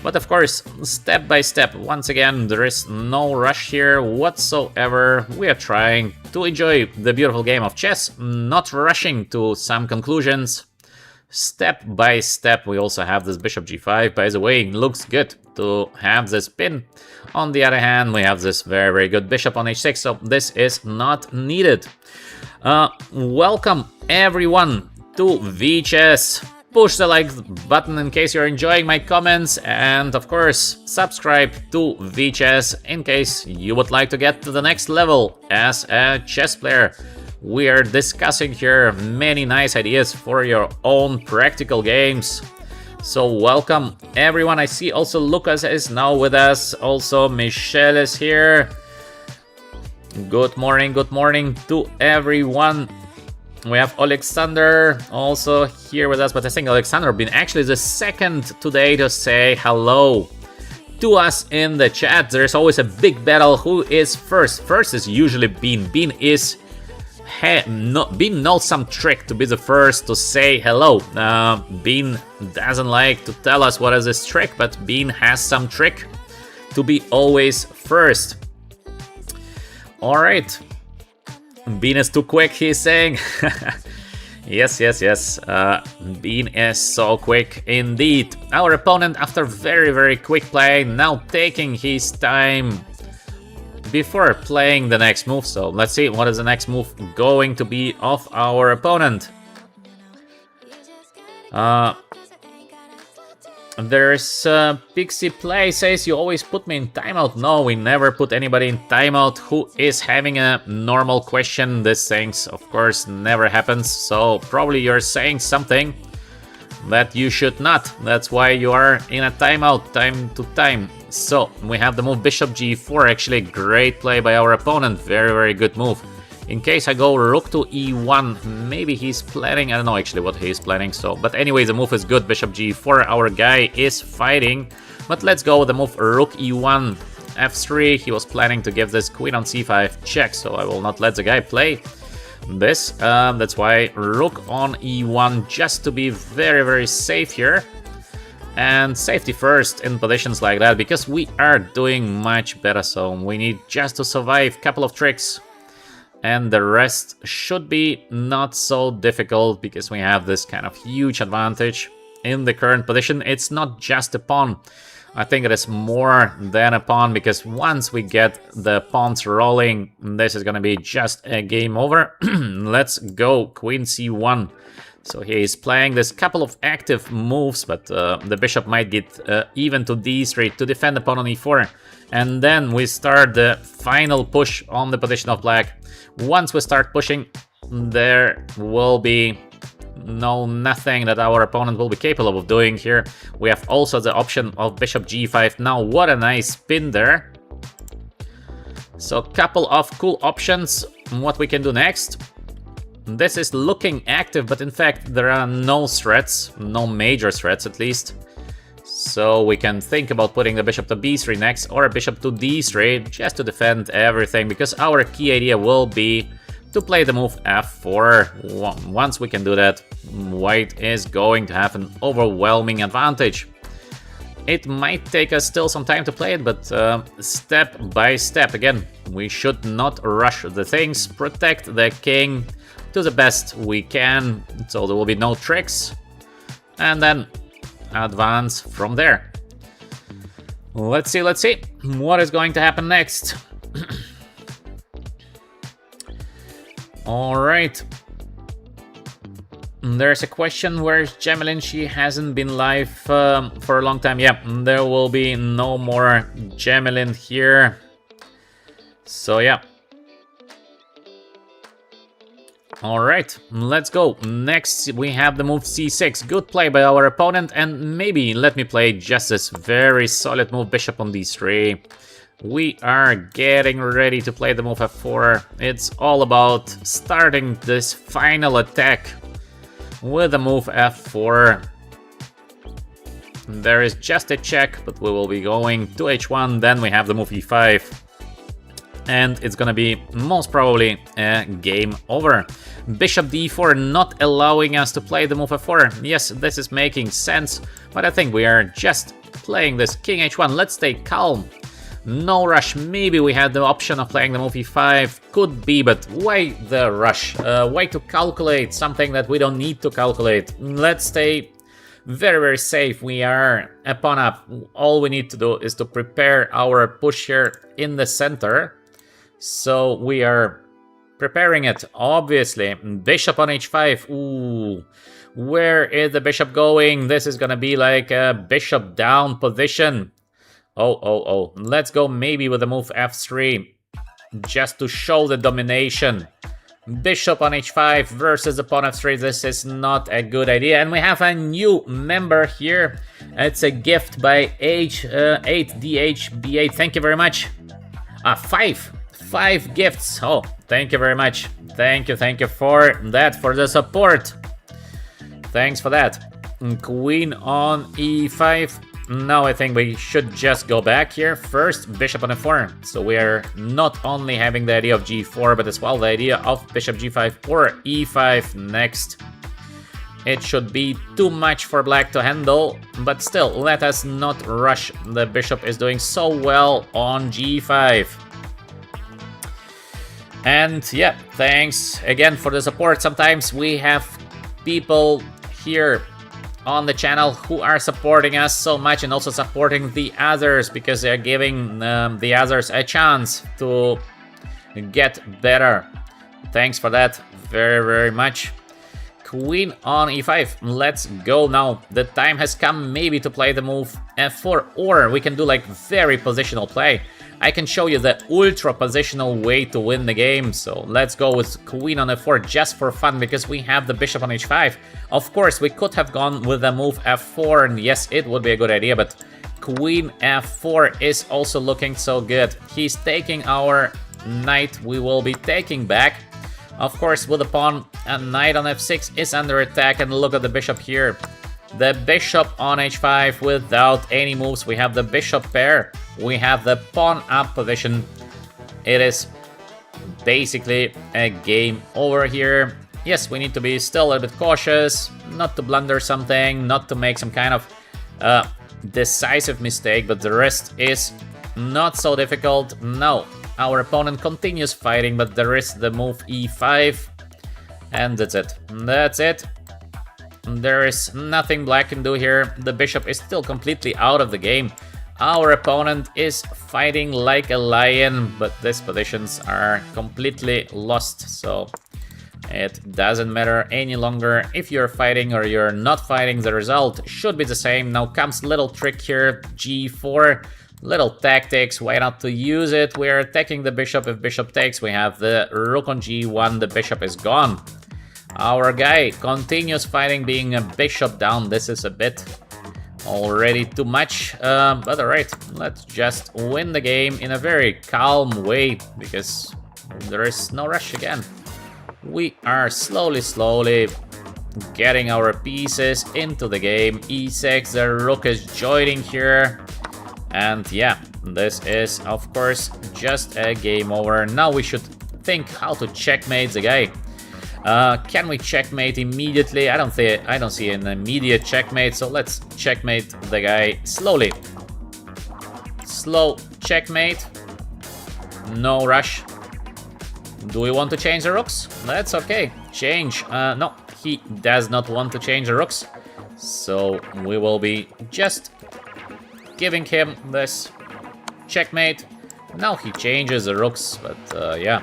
But of course, step by step, once again, there is no rush here whatsoever. We are trying to enjoy the beautiful game of chess, not rushing to some conclusions. Step by step, we also have this bishop g5. By the way, it looks good to have this pin. On the other hand, we have this very, very good bishop on h6, so this is not needed. Welcome everyone to VChess. Push the like button in case you're enjoying my comments, and of course, subscribe to VChess in case you would like to get to the next level as a chess player. We are discussing here many nice ideas for your own practical games. So welcome everyone. I see also Lucas is now with us. Also Michelle is here. Good morning to everyone. We have Alexander also here with us, but I think Alexander been actually the second today to say hello to us in the chat. There's always a big battle. Who is first? First is usually Bean. Bean is Bean knows some trick to be the first to say hello. Bean doesn't like to tell us what is this trick, but Bean has some trick to be always first. All right. Bean is too quick, he's saying. Yes. Bean is so quick indeed. Our opponent, after very, very quick play, now taking his time before playing the next move. So let's see what is the next move going to be of our opponent. There's Pixie Play says you always put me in timeout. No, we never put anybody in timeout who is having a normal question. These things, of course, never happens. So probably you're saying something that you should not. That's why you are in a timeout time to time. So we have the move bishop g4. Actually, great play by our opponent. Very, very good move. In case I go rook to e1, maybe he's planning, I don't know actually what he's planning, so, but anyway, the move is good, bishop g4, our guy is fighting, but let's go with the move rook e1, f3, he was planning to give this queen on c5 check, so I will not let the guy play this, that's why rook on e1, just to be very, very safe here, and safety first in positions like that, because we are doing much better, so we need just to survive, couple of tricks. And the rest should be not so difficult because we have this kind of huge advantage in the current position. It's not just a pawn. I think it is more than a pawn because once we get the pawns rolling, this is going to be just a game over. Let's go queen c1. So he is playing this couple of active moves, but the bishop might get even to d3 to defend the pawn on e4. And then we start the final push on the position of black. Once we start pushing, there will be nothing that our opponent will be capable of doing here. We have also the option of bishop g5. Now, what a nice spin there. So, couple of cool options. What we can do next. This is looking active, but in fact there are no threats, no major threats at least. So we can think about putting the bishop to b3 next, or a bishop to d3, just to defend everything, because our key idea will be to play the move f4. Once we can do that, white is going to have an overwhelming advantage. It might take us still some time to play it, but step by step. Again, we should not rush the things, protect the king to the best we can, so there will be no tricks, and then advance from there. Let's see what is going to happen next. All right. There's a question, where's Jamelin? She hasn't been live for a long time. Yeah, there will be no more Jamelin here. So yeah. Alright, let's go. Next we have the move c6. Good play by our opponent, and maybe let me play just this very solid move, bishop on d3. We are getting ready to play the move f4. It's all about starting this final attack with the move f4. There is just a check, but we will be going to h1, then we have the move e5. And it's gonna be most probably a game over. Bishop d4 not allowing us to play the move f4. Yes, this is making sense, but I think we are just playing this king h1. Let's stay calm. No rush. Maybe we had the option of playing the move e5. Could be, but why the rush? Why to calculate something that we don't need to calculate? Let's stay very, very safe. We are a pawn up. All we need to do is to prepare our push here in the center. So we are preparing it, obviously. Bishop on h5. Ooh, where is the bishop going? This is gonna be like a bishop down position. Oh. Let's go maybe with the move f3, just to show the domination. Bishop on h5 versus the pawn f3. This is not a good idea. And we have a new member here. It's a gift by H8DHB8. Thank you very much. Five gifts. Oh, thank you very much. Thank you for that, for the support. Thanks for that. Queen on e5. Now I think we should just go back here. First, bishop on f4. So we are not only having the idea of g4, but as well the idea of bishop g5 or e5 next. It should be too much for black to handle, but still, let us not rush. The bishop is doing so well on g5. And yeah, thanks again for the support. Sometimes we have people here on the channel who are supporting us so much and also supporting the others, because they're giving the others a chance to get better. Thanks for that very, very much. Queen on e5. Let's go now. The time has come maybe to play the move f4, or we can do like very positional play. I can show you the ultra positional way to win the game. So let's go with queen on f4 just for fun, because we have the bishop on h5. Of course, we could have gone with the move f4, and yes, it would be a good idea, but queen f4 is also looking so good. He's taking our knight. We will be taking back. Of course, with the pawn, a knight on f6 is under attack, and look at the bishop here. The bishop on h5 without any moves. We have the bishop pair. We have the pawn up position. It is basically a game over here. Yes, we need to be still a little bit cautious, not to blunder something, not to make some kind of decisive mistake, but the rest is not so difficult. No, our opponent continues fighting, but there is the move e5, and that's it. That's it. There is nothing black can do here. The bishop is still completely out of the game. Our opponent is fighting like a lion, but these positions are completely lost, so it doesn't matter any longer if you're fighting or you're not fighting. The result should be the same. Now comes little trick here, g4, little tactics. Why not to use it? We're attacking the bishop. If bishop takes, we have the rook on g1. The bishop is gone. Our guy continues fighting, being a bishop down. This is a bit already too much, but alright, let's just win the game in a very calm way, because there is no rush again. We are slowly getting our pieces into the game. E6, the rook is joining here. And yeah, this is, of course, just a game over. Now we should think how to checkmate the guy. Can we checkmate immediately? I don't see an immediate checkmate, so let's checkmate the guy slowly. Slow checkmate. No rush. Do we want to change the rooks? That's okay. Change. No, he does not want to change the rooks. So we will be just giving him this checkmate. Now he changes the rooks, but yeah.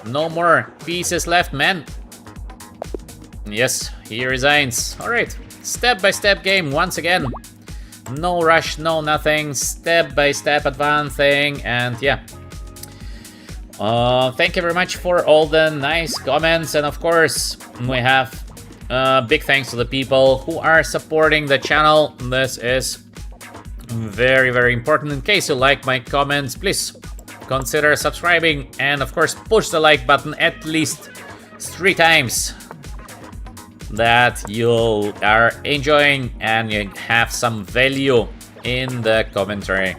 No more pieces left, man. Yes, he resigns. Alright, step-by-step game once again. No rush, no nothing. Step-by-step advancing, and yeah. Thank you very much for all the nice comments, and of course, we have big thanks to the people who are supporting the channel. This is very important. In case you like my comments, please consider subscribing, and of course push the like button at least 3 times, that you are enjoying and you have some value in the commentary.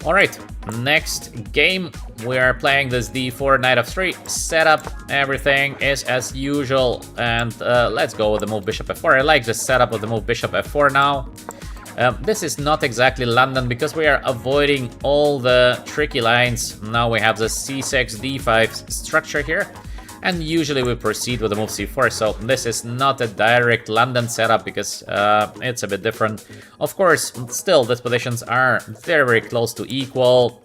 Alright, next game we are playing this d4 knight f3 setup. Everything is as usual, and let's go with the move bishop f4. I like the setup of the move bishop f4 now. This is not exactly London because we are avoiding all the tricky lines. Now we have the c6, d5 structure here, and usually we proceed with the move c4. So this is not a direct London setup because it's a bit different. Of course, still these positions are very close to equal.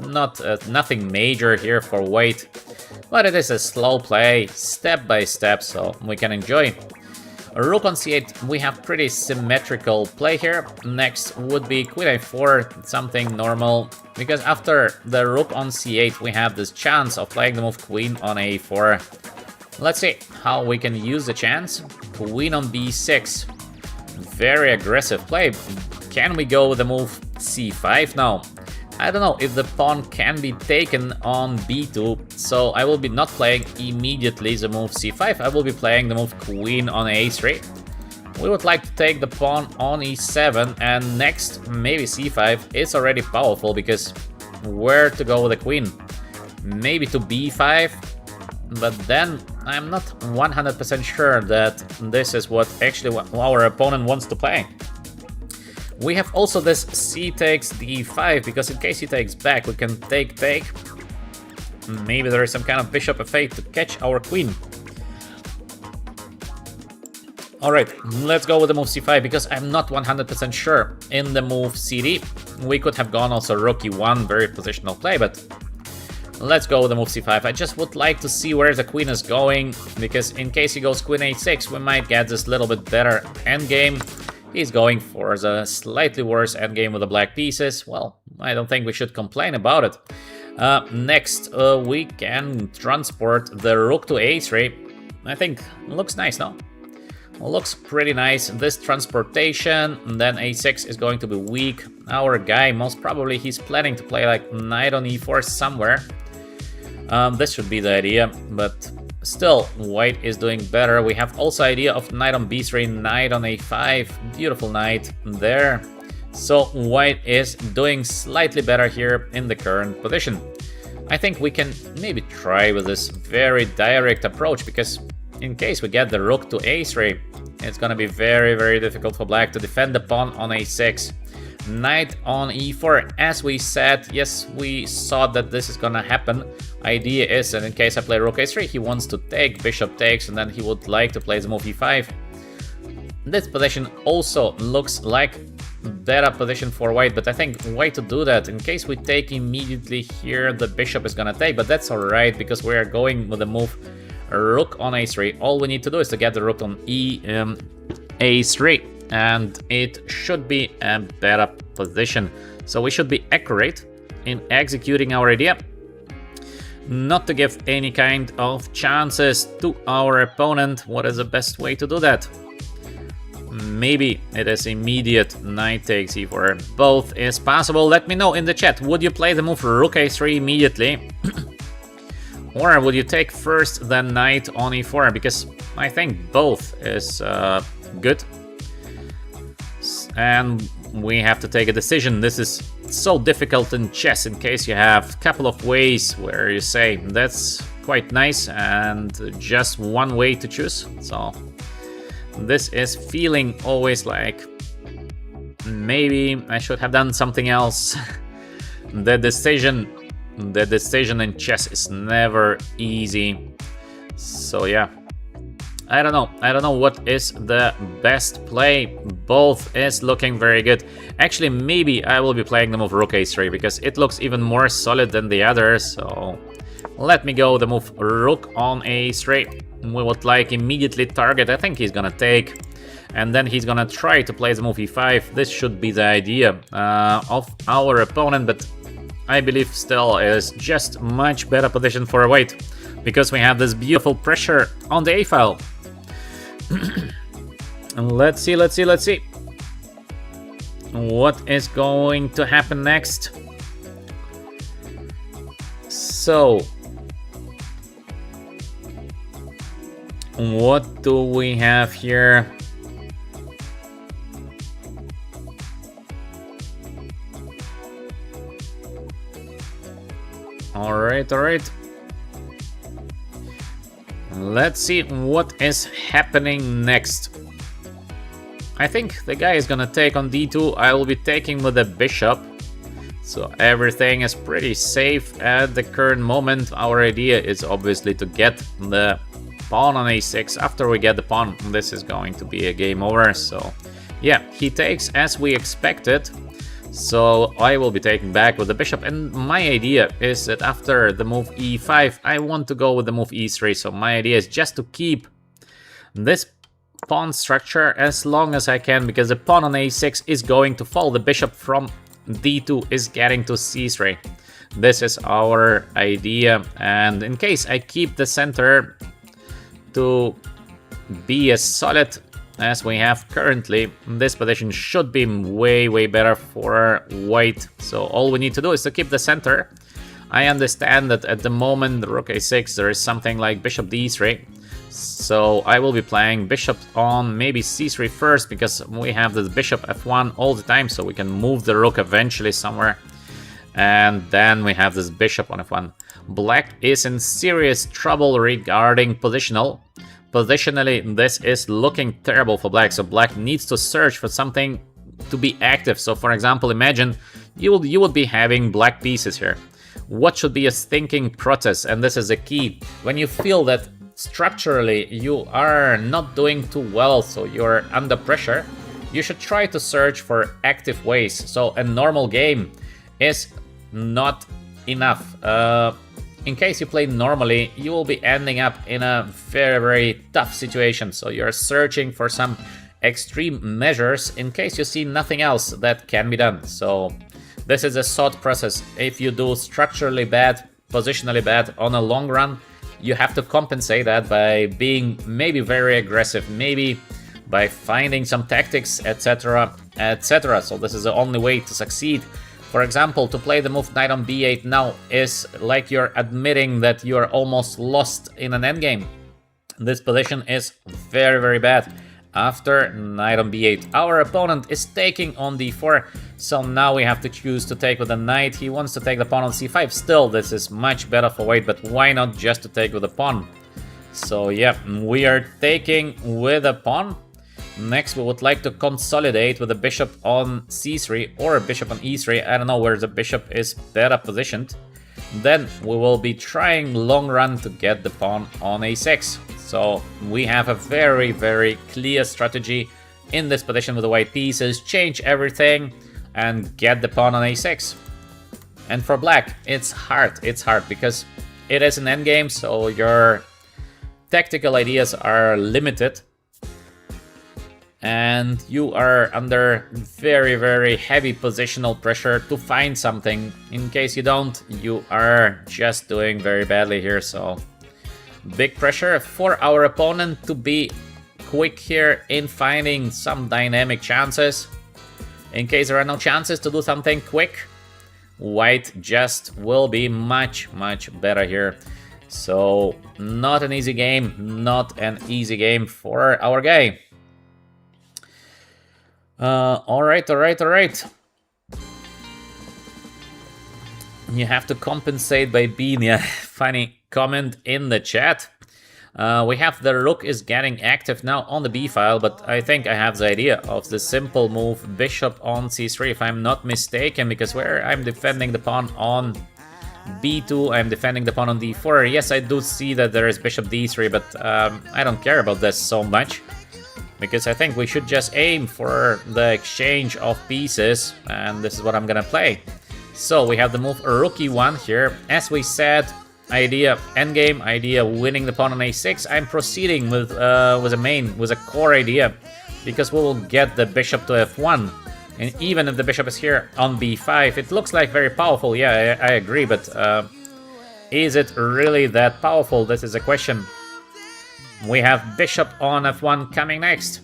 Nothing major here for white, but it is a slow play, step by step, so we can enjoy. Rook on c8, we have pretty symmetrical play here. Next would be queen a4, something normal, because after the rook on c8 we have this chance of playing the move queen on a4. Let's see how we can use the chance. Queen on b6, very aggressive play. Can we go with the move c5 now? I don't know if the pawn can be taken on b2, so I will be not playing immediately the move c5, I will be playing the move queen on a3. We would like to take the pawn on e7, and next, maybe c5 is already powerful, because where to go with the queen? Maybe to b5, but then I'm not 100% sure that this is what actually our opponent wants to play. We have also this c takes d5, because in case he takes back, we can take. Maybe there is some kind of bishop f8 to catch our queen. Alright, let's go with the move c5, because I'm not 100% sure in the move cd. We could have gone also rook e1, very positional play, but let's go with the move c5. I just would like to see where the queen is going, because in case he goes queen a6, we might get this little bit better endgame. He's going for the slightly worse endgame with the black pieces. Well, I don't think we should complain about it. Next, we can transport the rook to a3. I think looks nice, no? Looks pretty nice. This transportation, and then a6 is going to be weak. Our guy, most probably, he's planning to play like knight on e4 somewhere. This should be the idea, but still, white is doing better. We have also idea of knight on b3, knight on a5. Beautiful knight there. So white is doing slightly better here in the current position. I think we can maybe try with this very direct approach, because in case we get the rook to a3, it's gonna be very difficult for black to defend the pawn on a6. Knight on e4, as we said, yes, we saw that this is gonna happen. Idea is that in case I play rook a3, he wants to take, bishop takes, and then he would like to play the move e5. This position also looks like better position for white, but I think white to do that. In case we take immediately here, the bishop is gonna take, but that's alright, because we are going with the move rook on a3. All we need to do is to get the rook on a3, and it should be a better position. So we should be accurate in executing our idea, not to give any kind of chances to our opponent. What is the best way to do that? Maybe it is immediate knight takes e4. Both is possible. Let me know in the chat. Would you play the move rook a3 immediately? Or would you take first the knight on e4? Because I think both is good. And we have to take a decision. This is so difficult in chess in case you have a couple of ways where you say that's quite nice and just one way to choose. So this is feeling always like maybe I should have done something else. The decision in chess is never easy. So yeah, I don't know what is the best play. Both is looking very good. Actually, maybe I will be playing the move rook a3 because it looks even more solid than the others. So let me go the move rook on a3. We would like immediately target. I think he's gonna take, and then he's gonna try to play the move e5. This should be the idea of our opponent, but I believe still is just much better position for a white because we have this beautiful pressure on the a file. Let's see what is going to happen next. So what do we have here? All right. Let's see what is happening next. I think the guy is gonna take on d2. I will be taking with the bishop. So everything is pretty safe at the current moment. Our idea is obviously to get the pawn on a6. After we get the pawn, this is going to be a game over. So yeah, he takes as we expected. So I will be taking back with the bishop, and my idea is that after the move e5, I want to go with the move e3. So my idea is just to keep this pawn structure as long as I can, because the pawn on a6 is going to fall. The bishop from d2 is getting to c3. This is our idea, and in case I keep the center to be as solid as we have currently, this position should be way better for white. So all we need to do is to keep the center. I understand that at the moment the rook a6 there is something like bishop d3, so I will be playing bishop on maybe c3 first, because we have this bishop f1 all the time, so we can move the rook eventually somewhere, and then we have this bishop on f1. Black is in serious trouble regarding positional. Positionally, this is looking terrible for black, so black needs to search for something to be active. So for example, imagine you would be having black pieces here. What should be a thinking process? And this is the key. When you feel that structurally you are not doing too well, so you're under pressure, you should try to search for active ways. So a normal game is not enough. In case you play normally, you will be ending up in a very tough situation. So you're searching for some extreme measures in case you see nothing else that can be done. So this is a thought process. If you do structurally bad, positionally bad on a long run, you have to compensate that by being maybe very aggressive, maybe by finding some tactics, etc, etc. So this is the only way to succeed. For example, to play the move knight on b8 now is like you're admitting that you're almost lost in an endgame. This position is very bad. After knight on b8, our opponent is taking on d4, so now we have to choose to take with the knight. He wants to take the pawn on c5. Still, this is much better for white, but why not just to take with the pawn? So yeah, we are taking with a pawn. Next, we would like to consolidate with a bishop on c3 or a bishop on e3. I don't know where the bishop is better positioned. Then we will be trying long run to get the pawn on a6. So we have a very clear strategy in this position with the white pieces. Change everything and get the pawn on a6. And for black, it's hard because it is an endgame, so your tactical ideas are limited. And you are under very heavy positional pressure to find something. In case you don't, you are just doing very badly here. So big pressure for our opponent to be quick here in finding some dynamic chances. In case there are no chances to do something quick, white just will be much better here. So, not an easy game, not an easy game for our guy. Alright. You have to compensate by being, yeah, funny comment in the chat. We have the rook is getting active now on the b file, but I think I have the idea of the simple move bishop on c3 if I'm not mistaken, because where I'm defending the pawn on b2, I'm defending the pawn on d4. Yes, I do see that there is bishop d3, but I don't care about this so much, because I think we should just aim for the exchange of pieces, and this is what I'm gonna play. So we have the move rook e1 here. As we said, idea endgame, idea winning the pawn on a6. I'm proceeding with a core idea, because we will get the bishop to f1. And even if the bishop is here on b5, it looks like very powerful. Yeah, I agree, but is it really that powerful? This is a question. We have bishop on f1 coming next.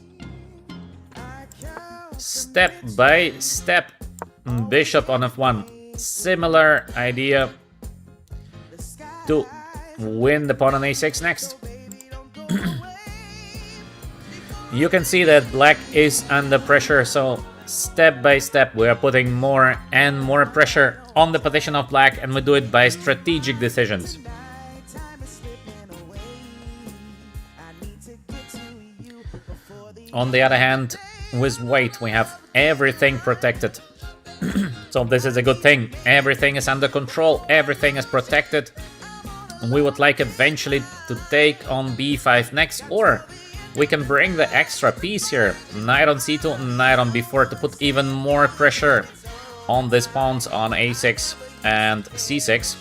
Step by step, bishop on f1. Similar idea to win the pawn on a6 next. You can see that black is under pressure, so step by step we are putting more and more pressure on the position of black, and we do it by strategic decisions. On the other hand, with white we have everything protected. So this is a good thing. Everything is under control, everything is protected. We would like eventually to take on b5 next, or we can bring the extra piece here, knight on c2, knight on b4, to put even more pressure on these pawns on a6 and c6.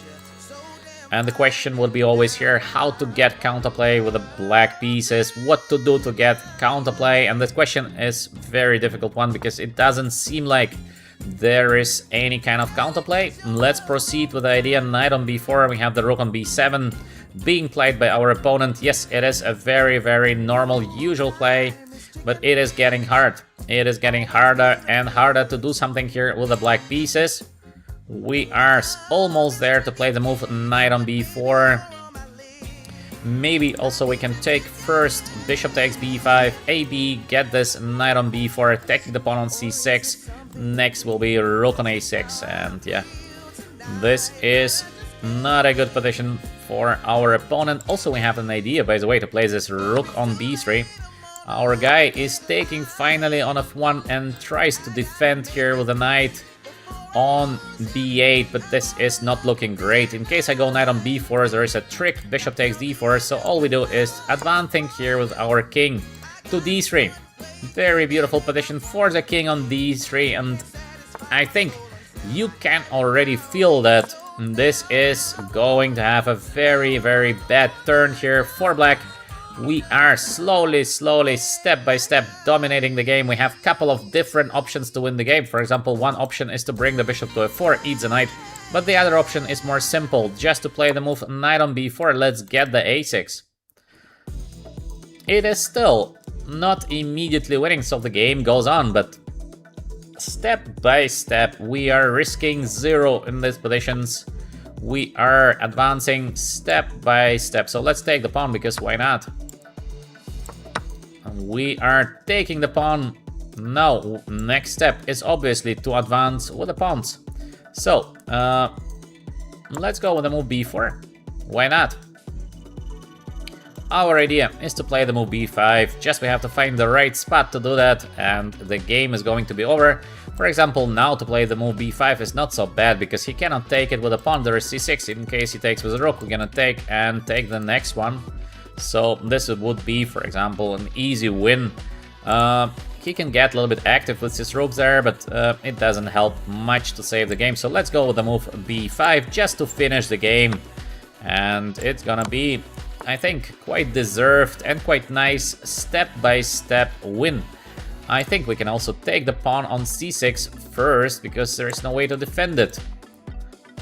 And the question would be always here, how to get counterplay with the black pieces, what to do to get counterplay. And this question is a very difficult one, because it doesn't seem like there is any kind of counterplay. Let's proceed with the idea knight on b4. We have the rook on b7 being played by our opponent. Yes, it is a very, very normal, usual play, but it is getting hard. It is getting harder and harder to do something here with the black pieces. We are almost there to play the move knight on b4. Maybe also we can take first bishop takes b5, ab, get this knight on b4, taking the pawn on c6. Next will be rook on a6, and yeah, this is not a good position for our opponent. Also, we have an idea, by the way, to play this rook on b3. Our guy is taking finally on f1 and tries to defend here with a knight on b8, but this is not looking great. In case I go knight on b4, there is a trick, bishop takes d4, so all we do is advancing here with our king to d3. Very beautiful position for the king on d3, and I think you can already feel that this is going to have a very, very bad turn here for black. We are slowly, step by step dominating the game. We have a couple of different options to win the game. For example, one option is to bring the bishop to f4, eat the knight, but the other option is more simple, just to play the move knight on b4. Let's get the a6. It is still not immediately winning, so the game goes on, but step by step we are risking 0 in these positions. We are advancing step by step. So let's take the pawn, because why not? We are taking the pawn. Now next step is obviously to advance with the pawns. So let's go with the move b4. Why not? Our idea is to play the move b5, just we have to find the right spot to do that, and the game is going to be over. For example, now to play the move b5 is not so bad, because he cannot take it with a pawn. There is c6. In case he takes with a rook, we're gonna take the next one. So this would be, for example, an easy win. He can get a little bit active with his rook there, but it doesn't help much to save the game. So let's go with the move b5 just to finish the game, and it's gonna be, I think, quite deserved and quite nice step-by-step win. I think we can also take the pawn on c6 first, because there is no way to defend it.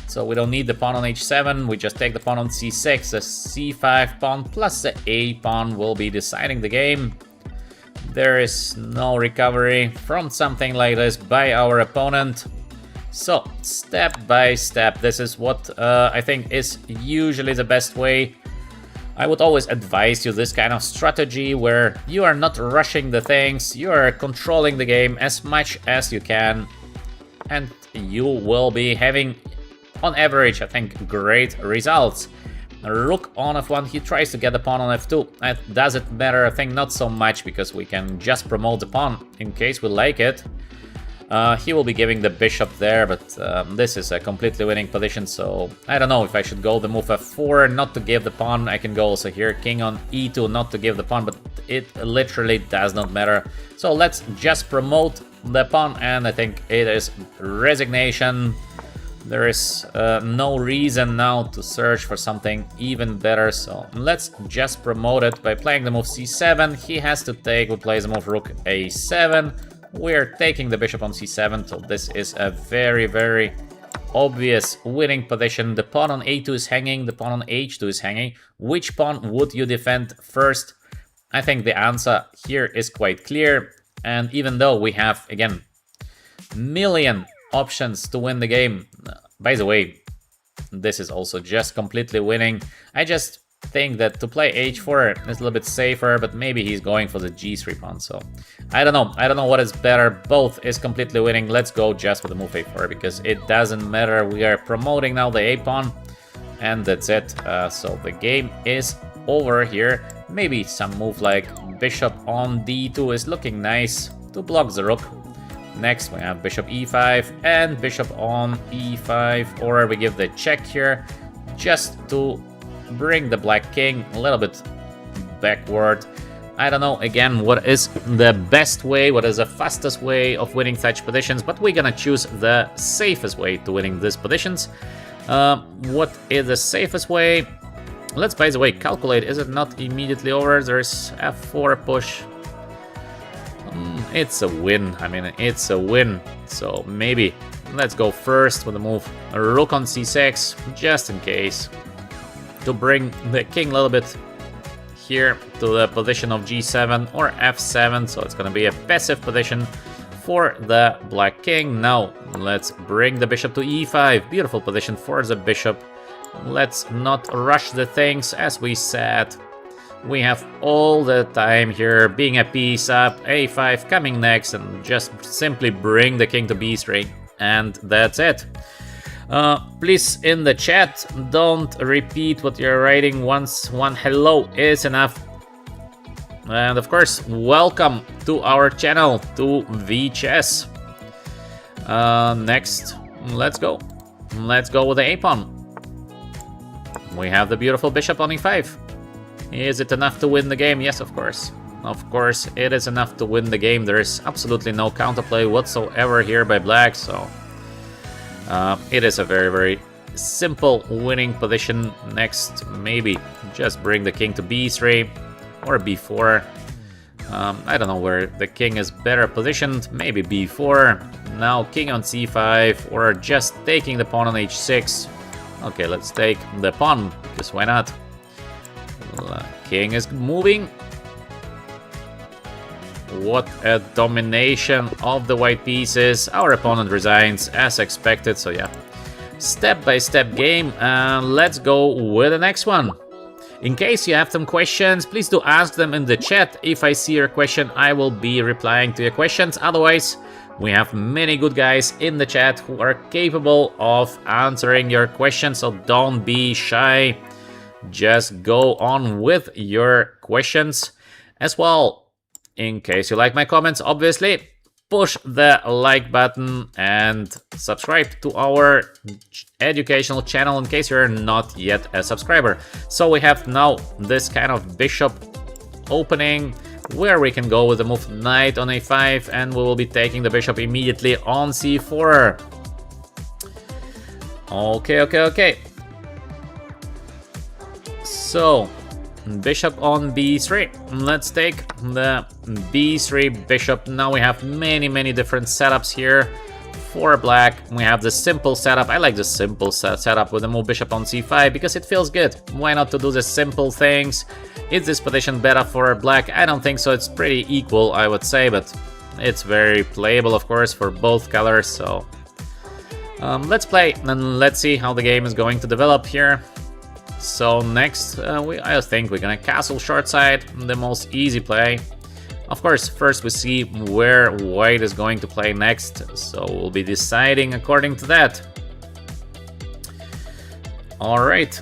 So we don't need the pawn on h7, we just take the pawn on c6. The c5 pawn plus the a pawn will be deciding the game. There is no recovery from something like this by our opponent. So, step by step, this is what I think is usually the best way. I would always advise you this kind of strategy where you are not rushing the things, you are controlling the game as much as you can, and you will be having, on average, I think, great results. Rook on f1, he tries to get the pawn on f2. Does it matter? I think not so much, because we can just promote the pawn in case we like it. He will be giving the bishop there, but this is a completely winning position, so I don't know if I should go the move f4 not to give the pawn. I can go also here king on e2 not to give the pawn, but it literally does not matter. So let's just promote the pawn, and I think it is resignation. There is no reason now to search for something even better, so let's just promote it by playing the move c7. He has to take, we play the move rook a7. We're taking the bishop on c7, so this is a very, very obvious winning position. The pawn on a2 is hanging, the pawn on h2 is hanging. Which pawn would you defend first? I think the answer here is quite clear, and even though we have, again, million options to win the game, by the way, this is also just completely winning. I just think that to play h4 is a little bit safer, but maybe he's going for the g3 pawn, so I don't know what is better. Both is completely winning. Let's go just with the move a4, because it doesn't matter. We are promoting now the a pawn, and that's it. So the game is over here. Maybe some move like bishop on d2 is looking nice to block the rook. Next we have bishop e5 and bishop on e5, or we give the check here just to bring the black king a little bit backward. I don't know, again, what is the best way, what is the fastest way of winning such positions, but we're gonna choose the safest way to winning these positions. What is the safest way? Let's, by the way, calculate, is it not immediately over? There's f4 push. It's a win, I mean, it's a win, so maybe let's go first with the move rook on c6, just in case, to bring the king a little bit here to the position of g7 or f7, so it's gonna be a passive position for the black king. Now let's bring the bishop to e5, beautiful position for the bishop. Let's not rush the things, as we said. We have all the time here, being a piece up, a5 coming next, and just simply bring the king to b3, and that's it. Please, in the chat, don't repeat what you're writing. Once one hello is enough. And of course, welcome to our channel, to VChess. Next, let's go. Let's go with the a-pawn. We have the beautiful bishop on e5. Is it enough to win the game? Yes, of course. Of course, it is enough to win the game. There is absolutely no counterplay whatsoever here by black, so it is a very, very simple winning position. Next, maybe just bring the king to b3 or b4. I don't know where the king is better positioned. Maybe b4. Now king on c5, or just taking the pawn on h6. Okay, let's take the pawn, because why not? King is moving. What a domination of the white pieces. Our opponent resigns as expected, so yeah. Step-by-step game, and let's go with the next one. In case you have some questions, please do ask them in the chat. If I see your question, I will be replying to your questions. Otherwise, we have many good guys in the chat who are capable of answering your questions, so don't be shy. Just go on with your questions as well. In case you like my comments, obviously, push the like button and subscribe to our educational channel in case you're not yet a subscriber. So we have now this kind of bishop opening where we can go with the move knight on a5, and we will be taking the bishop immediately on c4. Okay. So, bishop on b3. Let's take the b3 bishop. Now we have many different setups here for black. We have the simple setup. I like the simple setup with the move bishop on c5 because it feels good. Why not to do the simple things? Is this position better for black? I don't think so. It's pretty equal, I would say, but it's very playable, of course, for both colors. So Let's play and let's see how the game is going to develop here. So next, I think we're gonna castle short side, the most easy play. Of course, first we see where white is going to play next, so we'll be deciding according to that. All right.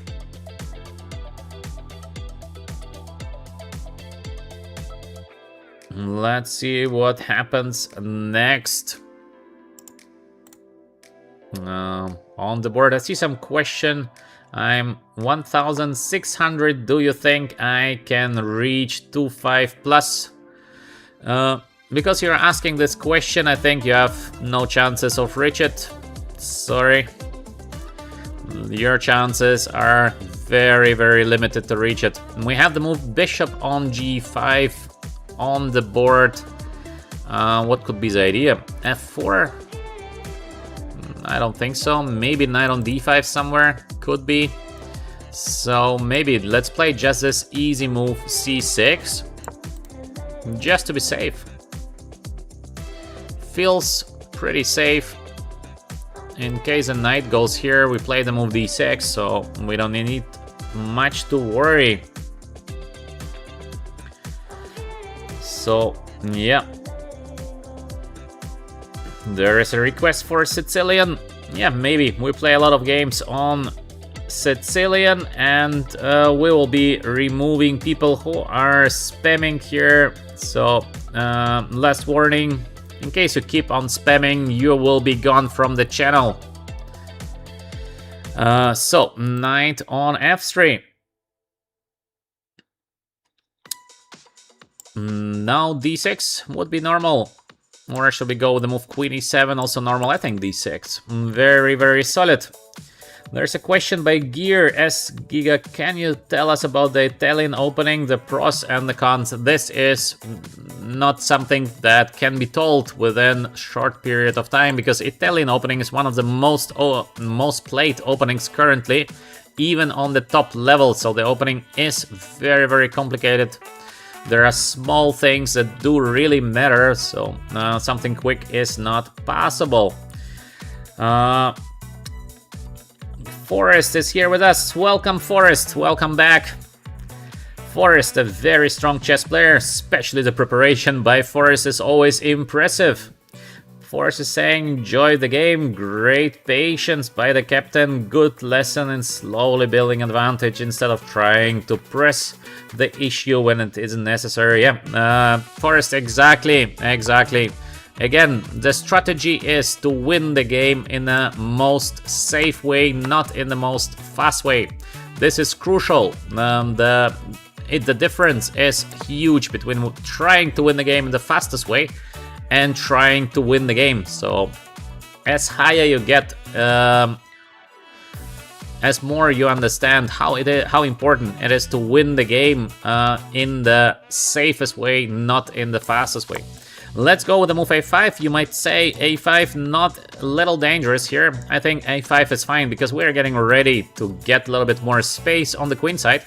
Let's see what happens next. On the board, I see some question. I'm 1,600. Do you think I can reach 2.5 plus? Because you're asking this question, I think you have no chances of reach it. Sorry. Your chances are very, very limited to reach it. We have the move bishop on g5 on the board. What could be the idea? f4? I don't think so. Maybe knight on d5 somewhere. Could be. So maybe let's play just this easy move c6. Just to be safe. Feels pretty safe. In case a knight goes here, we play the move d6, so we don't need much to worry. So, yeah. There is a request for Sicilian. Yeah, maybe. We play a lot of games on Sicilian, and we will be removing people who are spamming here. So, last warning. In case you keep on spamming, you will be gone from the channel. So, knight on f3. Now d6 would be normal. Or should we go with the move queen e7, also normal? I think d6. Very, very solid. There's a question by Gear S Giga. Can you tell us about the Italian opening, the pros and the cons? This is not something that can be told within a short period of time, because Italian opening is one of the most played openings currently, even on the top level. So the opening is very, very complicated. There are small things that do really matter, so something quick is not possible. Forrest is here with us. Welcome, Forrest. Welcome back. Forrest, a very strong chess player, especially the preparation by Forrest is always impressive. Forrest is saying, enjoy the game, great patience by the captain, good lesson in slowly building advantage instead of trying to press the issue when it isn't necessary. Yeah, Forrest, exactly. Again, the strategy is to win the game in the most safe way, not in the most fast way. This is crucial. The difference is huge between trying to win the game in the fastest way and trying to win the game. So, as higher you get, as more you understand how important it is to win the game in the safest way, not in the fastest way. Let's go with the move a5. You might say a5 not a little dangerous here. I think a5 is fine because we're getting ready to get a little bit more space on the queen side.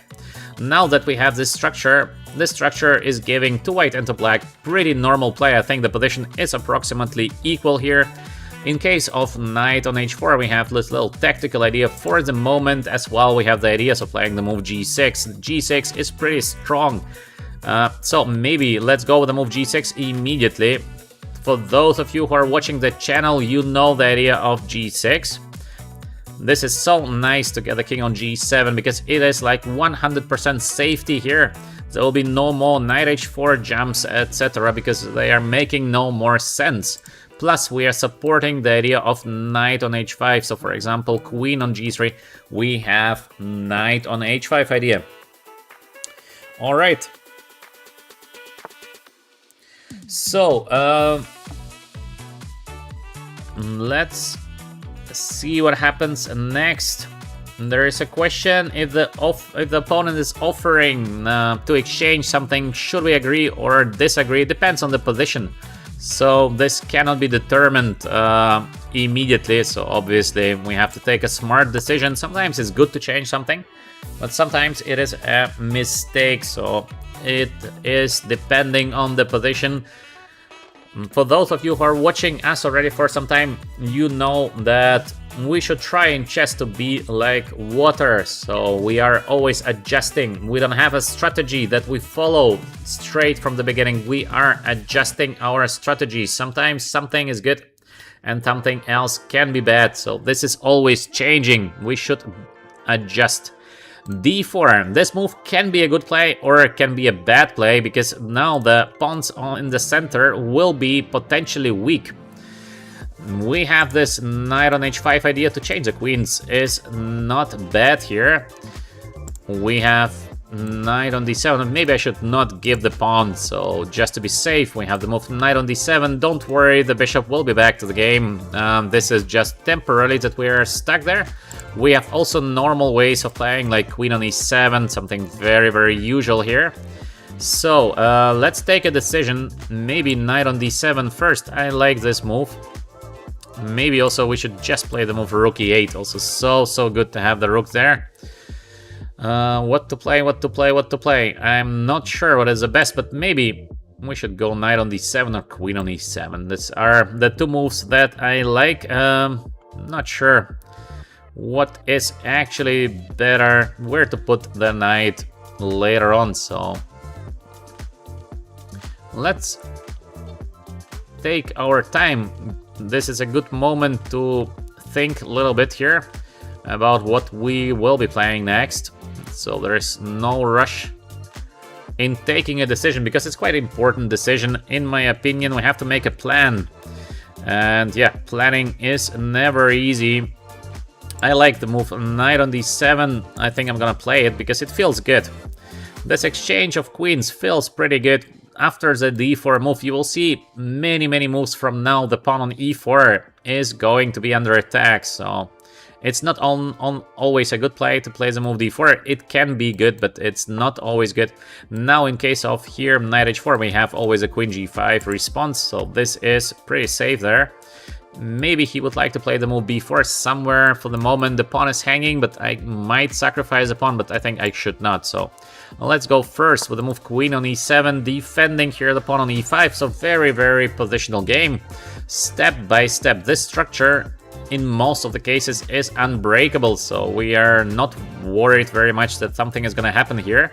Now that we have this structure is giving to white and to black pretty normal play. I think the position is approximately equal here. In case of knight on h4, we have this little tactical idea for the moment as well. We have the ideas of playing the move g6. g6 is pretty strong. So maybe let's go with the move g6 immediately. For those of you who are watching the channel, you know the idea of g6. This is so nice to get the king on g7 because it is like 100% safety here. There will be no more knight h4 jumps, etc. because they are making no more sense. Plus, we are supporting the idea of knight on h5. So, for example, queen on g3, we have knight on h5 idea. All right. So, let's see what happens next. There is a question: if the opponent is offering to exchange something, should we agree or disagree? It depends on the position. So this cannot be determined immediately. So obviously we have to take a smart decision. Sometimes it's good to change something, but sometimes it is a mistake. So it is depending on the position. For those of you who are watching us already for some time, you know that we should try in chess to be like water, so we are always adjusting. We don't have a strategy that we follow straight from the beginning. We are adjusting our strategy. Sometimes something is good and something else can be bad, so this is always changing. We should adjust. D4. This move can be a good play or it can be a bad play, because now the pawns in the center will be potentially weak. We have this knight on h5 idea to change the queens, is not bad here. We have knight on d7. Maybe I should not give the pawn, so just to be safe, we have the move knight on d7. Don't worry, the bishop will be back to the game. This is just temporarily that we are stuck there. We have also normal ways of playing, like queen on e7, something very, very usual here. So let's take a decision. Maybe knight on d7 first. I like this move. Maybe also we should just play the move rook e8. Also so good to have the rook there. What to play? I'm not sure what is the best, but maybe we should go knight on d7 or queen on e7. These are the two moves that I like. Not sure what is actually better, where to put the knight later on, so let's take our time. This is a good moment to think a little bit here about what we will be playing next, so there is no rush in taking a decision, because it's quite an important decision in my opinion. We have to make a plan, and yeah, planning is never easy. I like the move knight on d7. I think I'm gonna play it because it feels good. This exchange of queens feels pretty good. After the d4 move, you will see many moves from now. The pawn on e4 is going to be under attack, so it's not always a good play to play the move d4. It can be good, but it's not always good. Now in case of here knight h4, we have always a queen g5 response, so this is pretty safe there. Maybe he would like to play the move b4 somewhere. For the moment the pawn is hanging, but I might sacrifice the pawn, but I think I should not. So let's go first with the move queen on e7, defending here the pawn on e5. So very positional game, step by step. This structure in most of the cases is unbreakable, so we are not worried very much that something is going to happen here.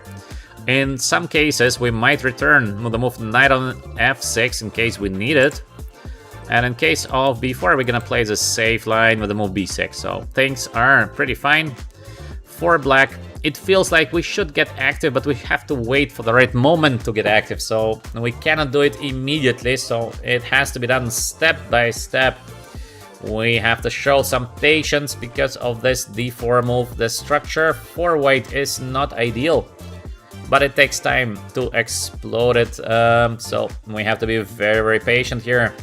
In some cases we might return with the move knight on f6 in case we need it. And in case of b4, we're gonna play the safe line with the move b6. So things are pretty fine for black. It feels like we should get active, but we have to wait for the right moment to get active. So we cannot do it immediately, so it has to be done step by step. We have to show some patience because of this d4 move. The structure for white is not ideal, but it takes time to explode it. So we have to be very patient here.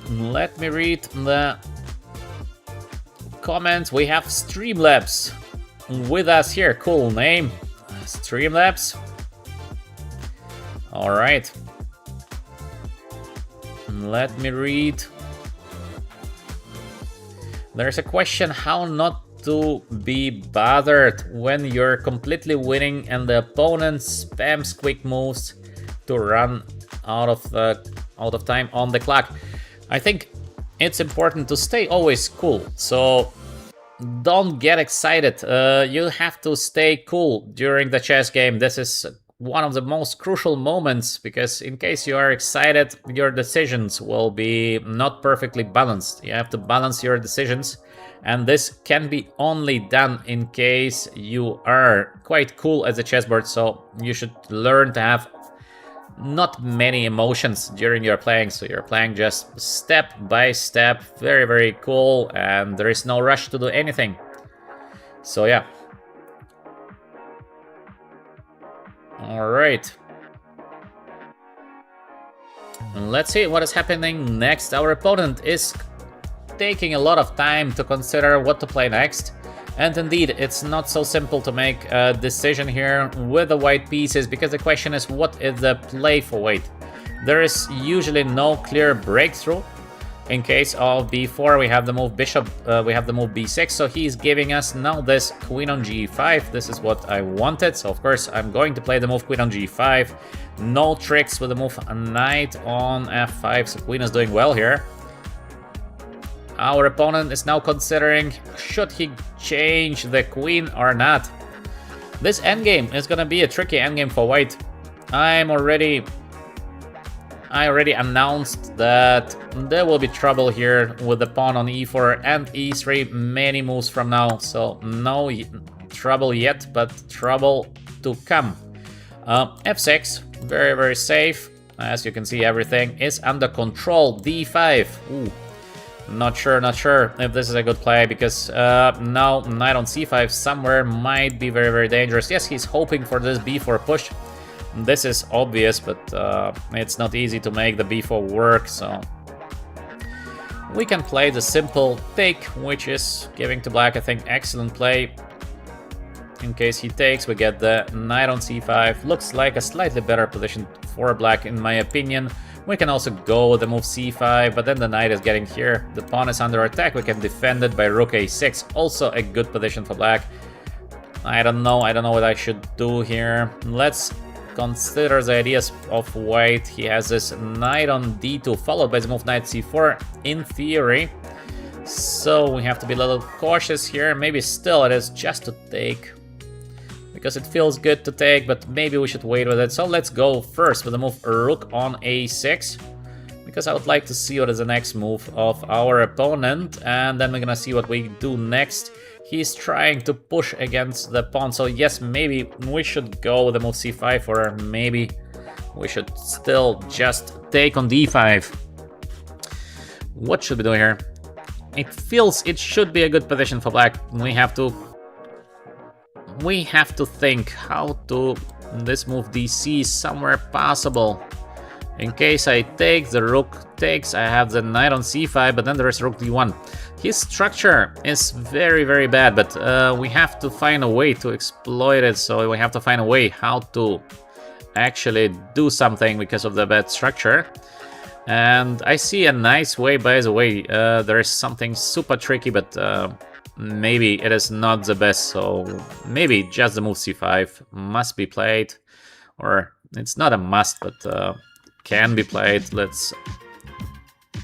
Let me read the comments. We have Streamlabs with us here. Cool name, Streamlabs. All right. Let me read. There's a question how not to be bothered when you're completely winning and the opponent spams quick moves to run out of time on the clock. I think it's important to stay always cool, so don't get excited. You have to stay cool during the chess game. This is one of the most crucial moments, because in case you are excited, your decisions will be not perfectly balanced. You have to balance your decisions, and this can be only done in case you are quite cool as a chessboard. So you should learn to have not many emotions during your playing, so you're playing just step by step, very cool, and there is no rush to do anything. So yeah. All right, let's see what is happening next. Our opponent is taking a lot of time to consider what to play next. And indeed, it's not so simple to make a decision here with the white pieces, because the question is, what is the play for white? There is usually no clear breakthrough. In case of b4, we have the move bishop, we have the move b6, so he's giving us now this queen on g5. This is what I wanted, so of course I'm going to play the move queen on g5. No tricks with the move knight on f5, so queen is doing well here. Our opponent is now considering should he change the queen or not. This endgame is gonna be a tricky endgame for white. I already announced that there will be trouble here with the pawn on e4 and e3 many moves from now. So no trouble yet, but trouble to come. f6, very, very safe. As you can see, everything is under control. d5. Ooh. Not sure if this is a good play, because now knight on c5 somewhere might be very, very dangerous. Yes, he's hoping for this b4 push. This is obvious, but it's not easy to make the b4 work, so we can play the simple take, which is giving to black, I think, excellent play. In case he takes, we get the knight on c5. Looks like a slightly better position for black, in my opinion. We can also go with the move c5, but then the knight is getting here. The pawn is under attack. We can defend it by rook a6. Also a good position for black. I don't know what I should do here. Let's consider the ideas of white. He has this knight on d2, followed by the move knight c4, in theory. So we have to be a little cautious here. Maybe still it is just to take, because it feels good to take, but maybe we should wait with it. So let's go first with the move rook on a6, because I would like to see what is the next move of our opponent, and then we're gonna see what we do next. He's trying to push against the pawn, so yes, maybe we should go with the move c5, or maybe we should still just take on d5. What should we do here? It feels it should be a good position for black. We have to think how to this move dc somewhere possible. In case I take, the rook takes, I have the knight on c5, but then there is rook d1. His structure is very, very bad, but we have to find a way to exploit it. So we have to find a way how to actually do something because of the bad structure. And I see a nice way, by the way. There is something super tricky, but maybe it is not the best. So maybe just the move c5 must be played, or it's not a must, but can be played. Let's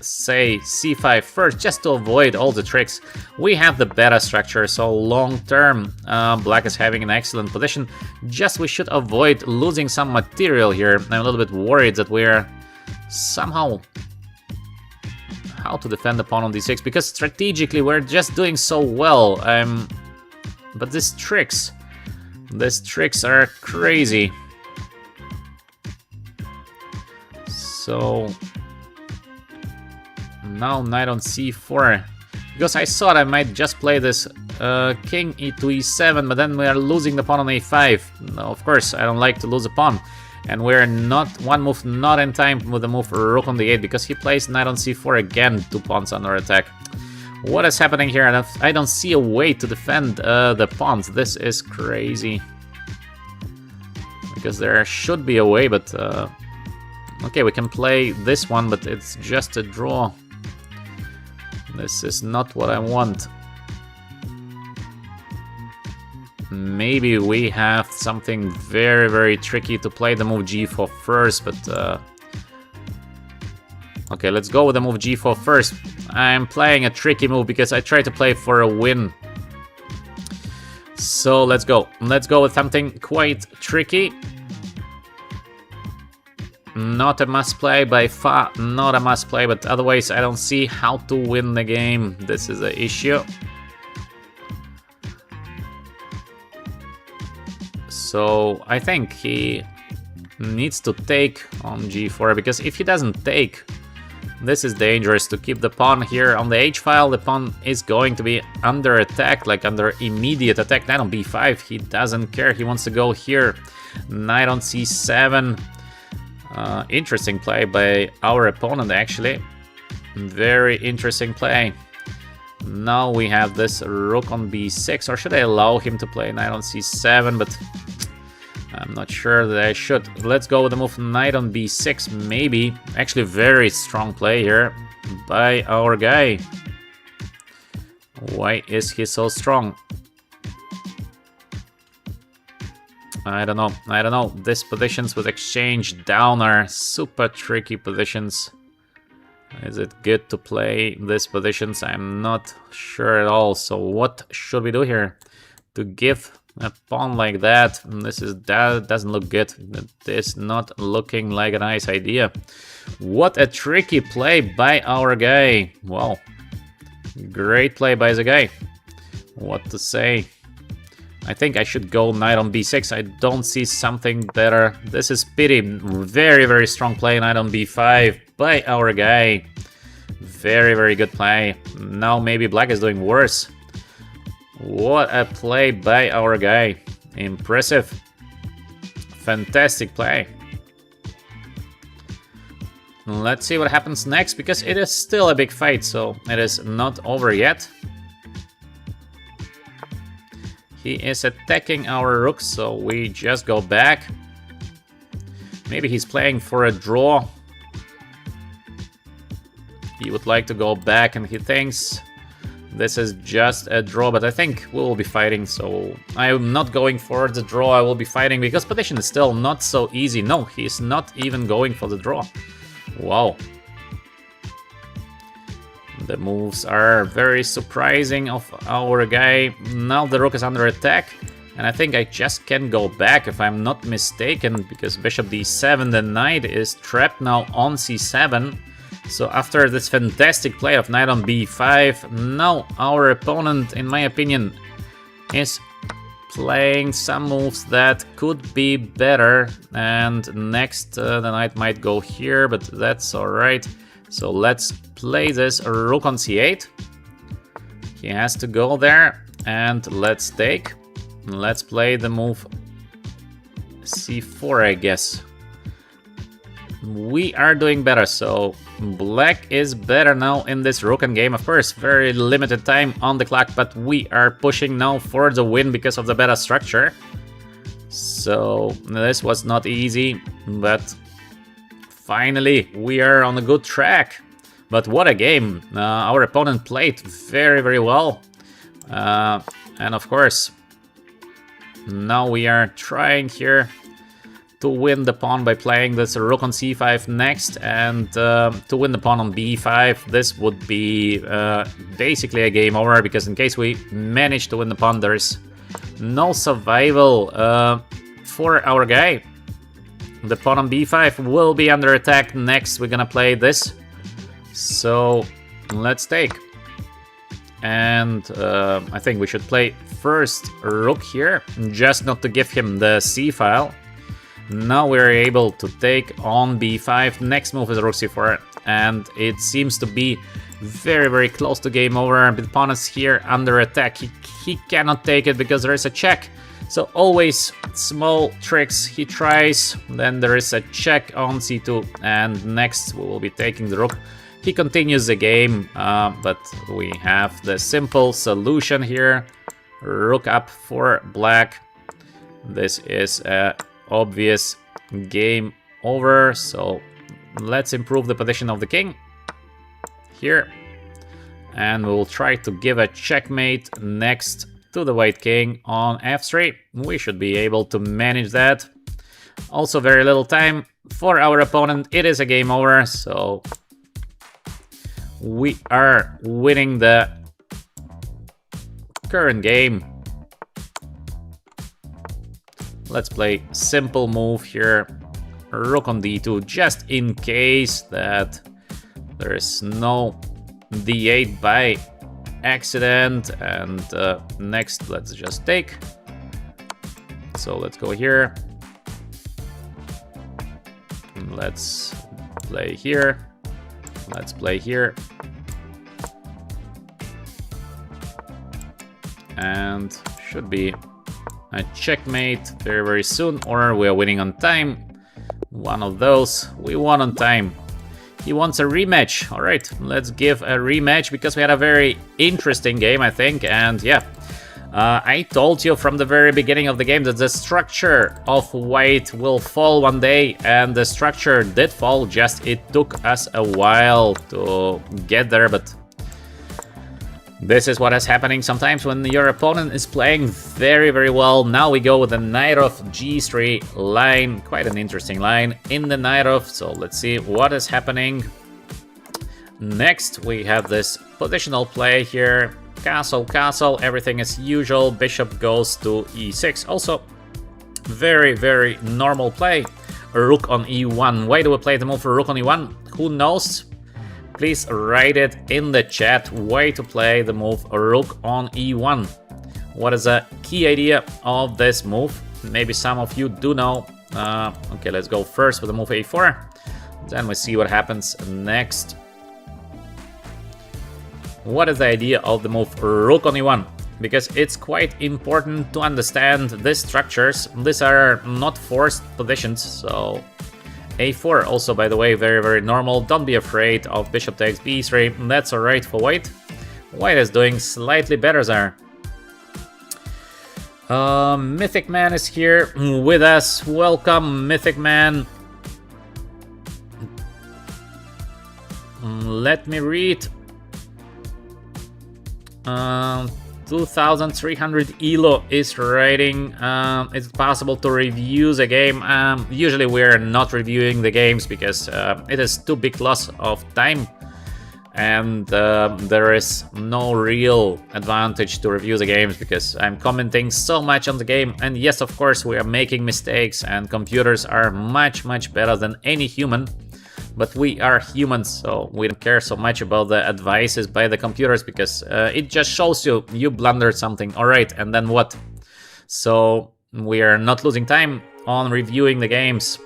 say c5 first, just to avoid all the tricks. We have the better structure, so long term black is having an excellent position. Just we should avoid losing some material here. I'm a little bit worried that we're somehow how to defend the pawn on d6, because strategically we're just doing so well. But these tricks are crazy. So now knight on c4, because I thought I might just play this king e2 e7, but then we are losing the pawn on a5. No, of course I don't like to lose a pawn, and we're not one move not in time with the move rook on d8, because he plays knight on c4 again, 2 pawns under attack. What is happening here? I don't see a way to defend the pawns. This is crazy, because there should be a way, but okay, we can play this one, but it's just a draw. This is not what I want. Maybe we have something very, very tricky to play the move g4 first, but okay, let's go with the move g4 first. I'm playing a tricky move because I try to play for a win. So let's go. Let's go with something quite tricky. Not a must play, by far not a must play, but otherwise I don't see how to win the game. This is the issue. So I think he needs to take on g4, because if he doesn't take, this is dangerous to keep the pawn here on the h-file. The pawn is going to be under attack, like under immediate attack. Knight on b5, he doesn't care, he wants to go here. Knight on c7. Interesting play by our opponent, actually. Very interesting play. Now we have this rook on b6, or should I allow him to play knight on c7? But I'm not sure that I should. Let's go with the move knight on b6, maybe. Actually, very strong play here by our guy. Why is he so strong? I don't know. These positions with exchange down are super tricky positions. Is it good to play these positions? I'm not sure at all. So what should we do here? To give a pawn like that, that doesn't look good. It is not looking like a nice idea. What a tricky play by our guy. Wow. Great play by the guy. What to say? I think I should go knight on b6. I don't see something better. This is pity. Very, very strong play. Knight on b5 by our guy. Very, very good play. Now maybe black is doing worse. What a play by our guy. Impressive. Fantastic play. Let's see what happens next, because it is still a big fight, so it is not over yet. He is attacking our rook, so we just go back. Maybe he's playing for a draw. He would like to go back, and he thinks this is just a draw, but I think we will be fighting, so I'm not going for the draw. I will be fighting because position is still not so easy. No, he's not even going for the draw. Wow. The moves are very surprising of our guy. Now the rook is under attack, and I think I just can go back if I'm not mistaken, because bishop d7, the knight is trapped now on c7. So after this fantastic play of knight on b5, now our opponent, in my opinion, is playing some moves that could be better. And next the knight might go here, but that's alright. So let's play this rook on c8. He has to go there, and let's take. Let's play the move c4, I guess. We are doing better, so black is better now in this rook game. Of course, very limited time on the clock, but we are pushing now for the win because of the better structure. So this was not easy, but finally we are on a good track. But what a game. Our opponent played very, very well. And of course, now we are trying here to win the pawn by playing this rook on c5 next, and to win the pawn on b5. This would be basically a game over, because in case we manage to win the pawn, there is no survival for our guy. The pawn on b5 will be under attack next. We're gonna play this, so let's take. And I think we should play first rook here, just not to give him the c-file. Now we're able to take on b5. Next move is rook c4, and it seems to be very, very close to game over. The pawn is here under attack. He cannot take it because there is a check. So always small tricks he tries. Then there is a check on c2, and next we will be taking the rook. He continues the game, but we have the simple solution here. Rook up for black. This is a obvious game over, so let's improve the position of the king here, and we'll try to give a checkmate next to the white king on f3. We should be able to manage that. Also very little time for our opponent. It is a game over, so we are winning the current game. Let's play simple move here, rook on d2, just in case that there is no d8 by accident. And next, let's just take. So let's go here. Let's play here. Let's play here. And should be a checkmate very, very soon, or we are winning on time. One of those. We won on time. He wants a rematch. All right, let's give a rematch, because we had a very interesting game, I think. And yeah, I told you from the very beginning of the game that the structure of white will fall one day, and the structure did fall. Just it took us a while to get there, but this is what is happening sometimes when your opponent is playing very, very well. Now we go with the knight of g3 line. Quite an interesting line in the knight of. So let's see what is happening. Next, we have this positional play here. Castle, castle, everything as usual. Bishop goes to e6. Also, very, very normal play. Rook on e1. Why do we play the move for rook on e1? Who knows? Please write it in the chat. Why to play the move rook on e1? What is the key idea of this move? Maybe some of you do know. Okay, let's go first with the move a4. Then we see what happens next. What is the idea of the move rook on e1? Because it's quite important to understand these structures. These are not forced positions, so a4 also, by the way, very, very normal. Don't be afraid of bishop takes b3. That's alright for white. White is doing slightly better there. Mythic Man is here with us. Welcome, Mythic Man. Let me read. 2300 Elo is writing. It's possible to review the game. Usually we're not reviewing the games because it is too big loss of time, and there is no real advantage to review the games because I'm commenting so much on the game. And yes, of course, we are making mistakes, and computers are much, much better than any human. But we are humans, so we don't care so much about the advices by the computers because it just shows you blundered something. Alright, and then what? So we are not losing time on reviewing the games.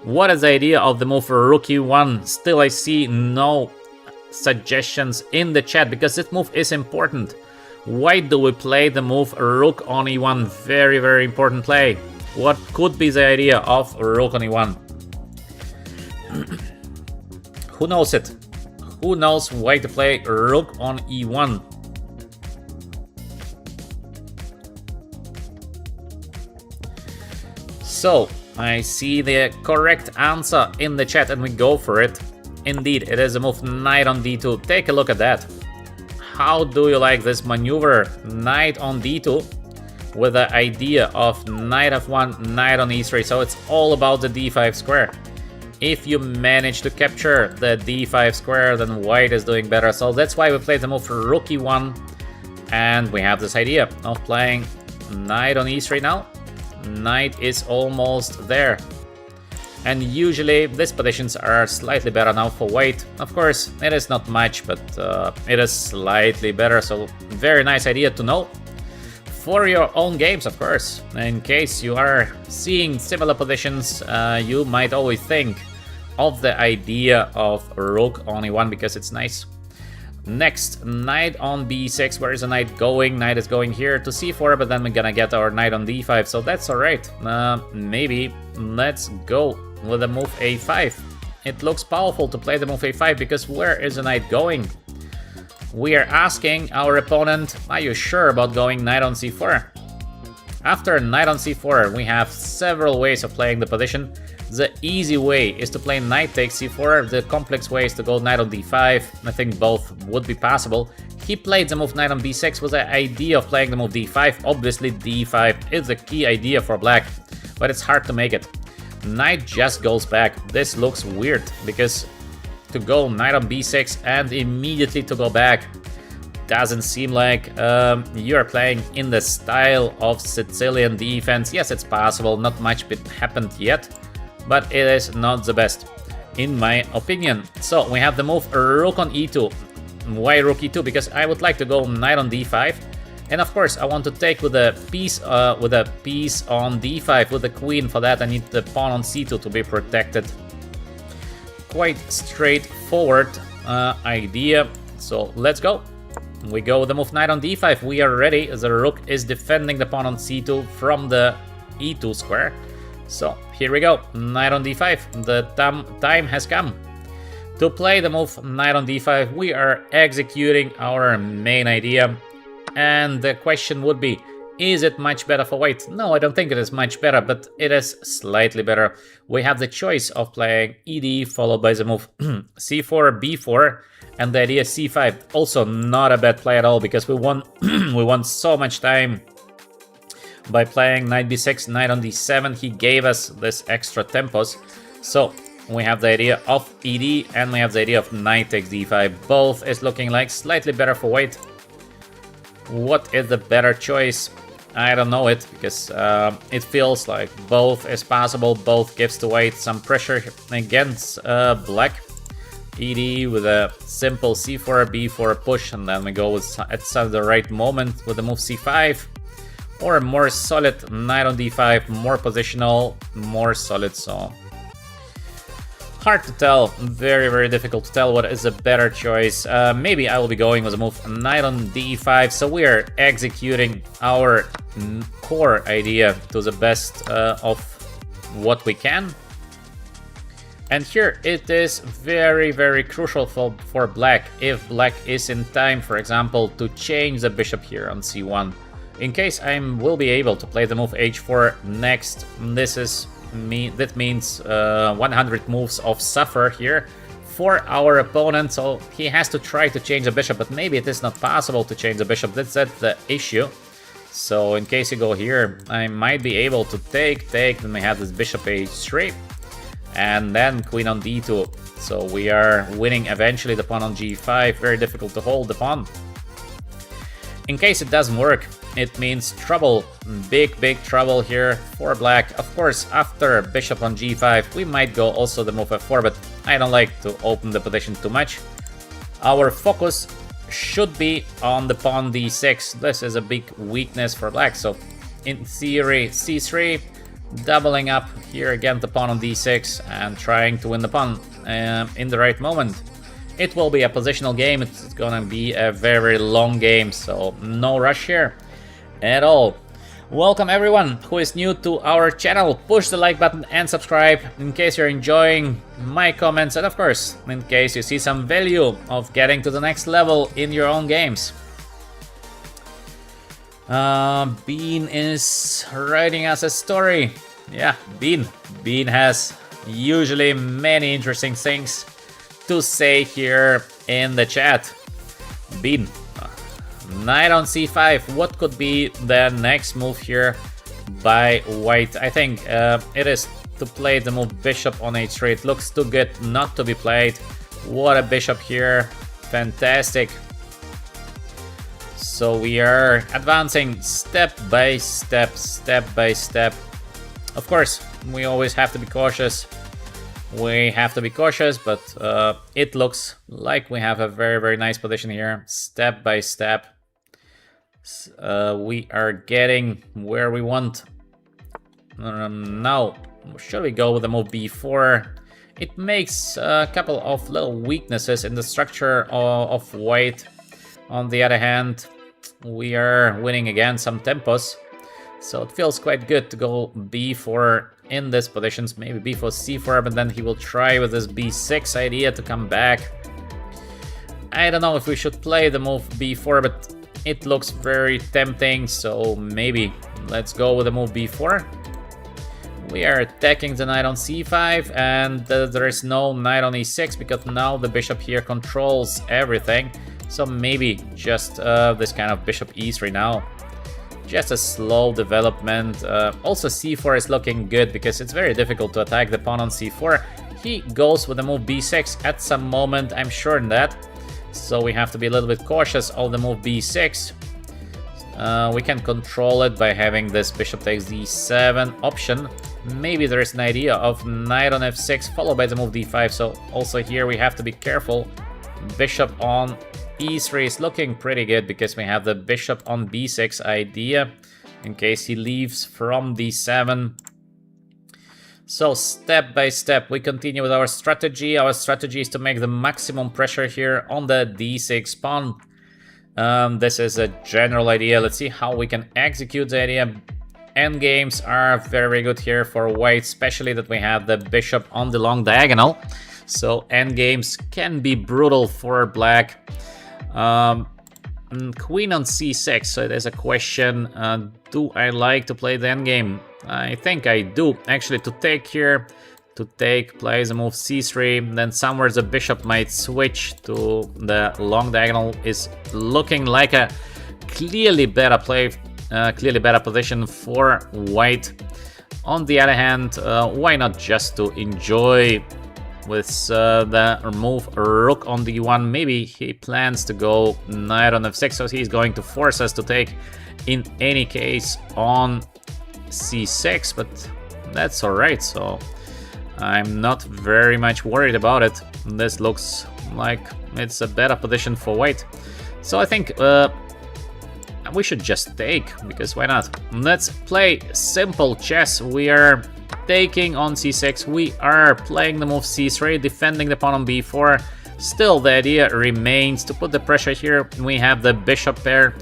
What is the idea of the move for rook e1? Still I see no suggestions in the chat because this move is important. Why do we play the move rook on e1? Very, very important play. What could be the idea of rook on e1? Who knows it? Who knows why to play rook on e1? So, I see the correct answer in the chat and we go for it. Indeed, it is a move knight on d2. Take a look at that. How do you like this maneuver? Knight on d2 with the idea of knight f1, knight on e3. So it's all about the d5 square. If you manage to capture the d5 square, then white is doing better. So that's why we played the move for rook e1. And we have this idea of playing knight on e3 now. Knight is almost there. And usually these positions are slightly better now for white. Of course, it is not much, but it is slightly better. So very nice idea to know. For your own games, of course. In case you are seeing similar positions, you might always think of the idea of rook on e1 because it's nice. Next, knight on b6. Where is the knight going? Knight is going here to c4, but then we're gonna get our knight on d5, so that's alright. Maybe let's go with the move a5. It looks powerful to play the move a5 because where is the knight going? We are asking our opponent, are you sure about going knight on c4? After knight on c4, we have several ways of playing the position. The easy way is to play knight takes c4. The complex way is to go knight on d5. I think both would be possible. He played the move knight on b6 with the idea of playing the move d5. Obviously, d5 is the key idea for black, but it's hard to make it. Knight just goes back. This looks weird because to go knight on b6 and immediately to go back doesn't seem like you're playing in the style of Sicilian defense. Yes, it's possible. Not much happened yet, but it is not the best, in my opinion. So we have the move rook on e2. Why rook e2? Because I would like to go knight on d5, and of course I want to take with a piece on d5 with the queen. For that I need the pawn on c2 to be protected. Quite straightforward idea. So let's go. We go with the move knight on d5. We are ready. The rook is defending the pawn on c2 from the e2 square. So here we go, knight on d5. The time has come to play the move knight on d5. We are executing our main idea, and the question would be, is it much better for white? No, I don't think it is much better, but it is slightly better. We have the choice of playing ed followed by the move c4, b4, and the idea c5. Also not a bad play at all because we won we won so much time by playing knight b6, knight on d7. He gave us this extra tempos. So we have the idea of ED and we have the idea of knight takes d5. Both is looking like slightly better for white. What is the better choice? I don't know it, because it feels like both is possible. Both gives to white some pressure against black. ED with a simple c4, b4 push, and then we go with at the right moment with the move c5. Or a more solid knight on d5, more positional, more solid, so hard to tell, very, very difficult to tell what is a better choice. Maybe I will be going with a move knight on d5, so we are executing our core idea to the best of what we can. And here it is very, very crucial for black, if black is in time, for example, to change the bishop here on c1. In case I will be able to play the move h4 next, that means 100 moves of suffer here for our opponent, so he has to try to change the bishop, but maybe it is not possible to change the bishop. That's the issue. So in case you go here, I might be able to take, then we have this bishop h3, and then queen on d2. So we are winning eventually the pawn on g5, very difficult to hold the pawn. In case it doesn't work, it means trouble, big trouble here for black. Of course, after bishop on g5, we might go also the move f4, but I don't like to open the position too much. Our focus should be on the pawn d6. This is a big weakness for black, so in theory, c3, doubling up here again the pawn on d6 and trying to win the pawn in the right moment. It will be a positional game, it's gonna be a very long game, so no rush here at all. Welcome everyone who is new to our channel. Push the like button and subscribe in case you're enjoying my comments, and of course, in case you see some value of getting to the next level in your own games. Bean is writing us a story. Yeah, Bean has usually many interesting things to say here in the chat. Bean, knight on c5, what could be the next move here by white? I think it is to play the move bishop on h3. It looks too good not to be played. What a bishop here, fantastic. So we are advancing step by step. Of course, we always have to be cautious. But it looks like we have a very nice position here, step by step. We are getting where we want. Now, should we go with the move b4? It makes a couple of little weaknesses in the structure of white. On the other hand, we are winning again some tempos, so it feels quite good to go b4 in this positions, maybe b4, c4, but then he will try with this b6 idea to come back. I don't know if we should play the move b4, but it looks very tempting, so maybe let's go with the move b4. We are attacking the knight on c5, and there is no knight on e6 because now the bishop here controls everything. So maybe just this kind of bishop e3 now. Just a slow development. Also c4 is looking good because it's very difficult to attack the pawn on c4. He goes with the move b6 at some moment, I'm sure in that. So we have to be a little bit cautious of the move b6. We can control it by having this bishop takes d7 option. Maybe there is an idea of knight on f6 followed by the move d5. So also here we have to be careful. Bishop on e3 is looking pretty good because we have the bishop on b6 idea in case he leaves from d7. So step by step we continue with our strategy. Our strategy is to make the maximum pressure here on the d6 pawn. This is a general idea. Let's see how we can execute the idea. Endgames are very good here for white, especially that we have the bishop on the long diagonal. So endgames can be brutal for black. Queen on c6, so there's a question, do I like to play the endgame? I think I do, actually, to take here, plays a move c3, then somewhere the bishop might switch to the long diagonal is looking like a clearly better play, clearly better position for white. On the other hand, why not just to enjoy with the move rook on d1. Maybe he plans to go knight on f6, so he's going to force us to take in any case on c6, but that's alright, so I'm not very much worried about it. This looks like it's a better position for white, so I think we should just take, because why not? Let's play simple chess. We are taking on c6, we are playing the move c3, defending the pawn on b4. Still, the idea remains to put the pressure here. We have the bishop pair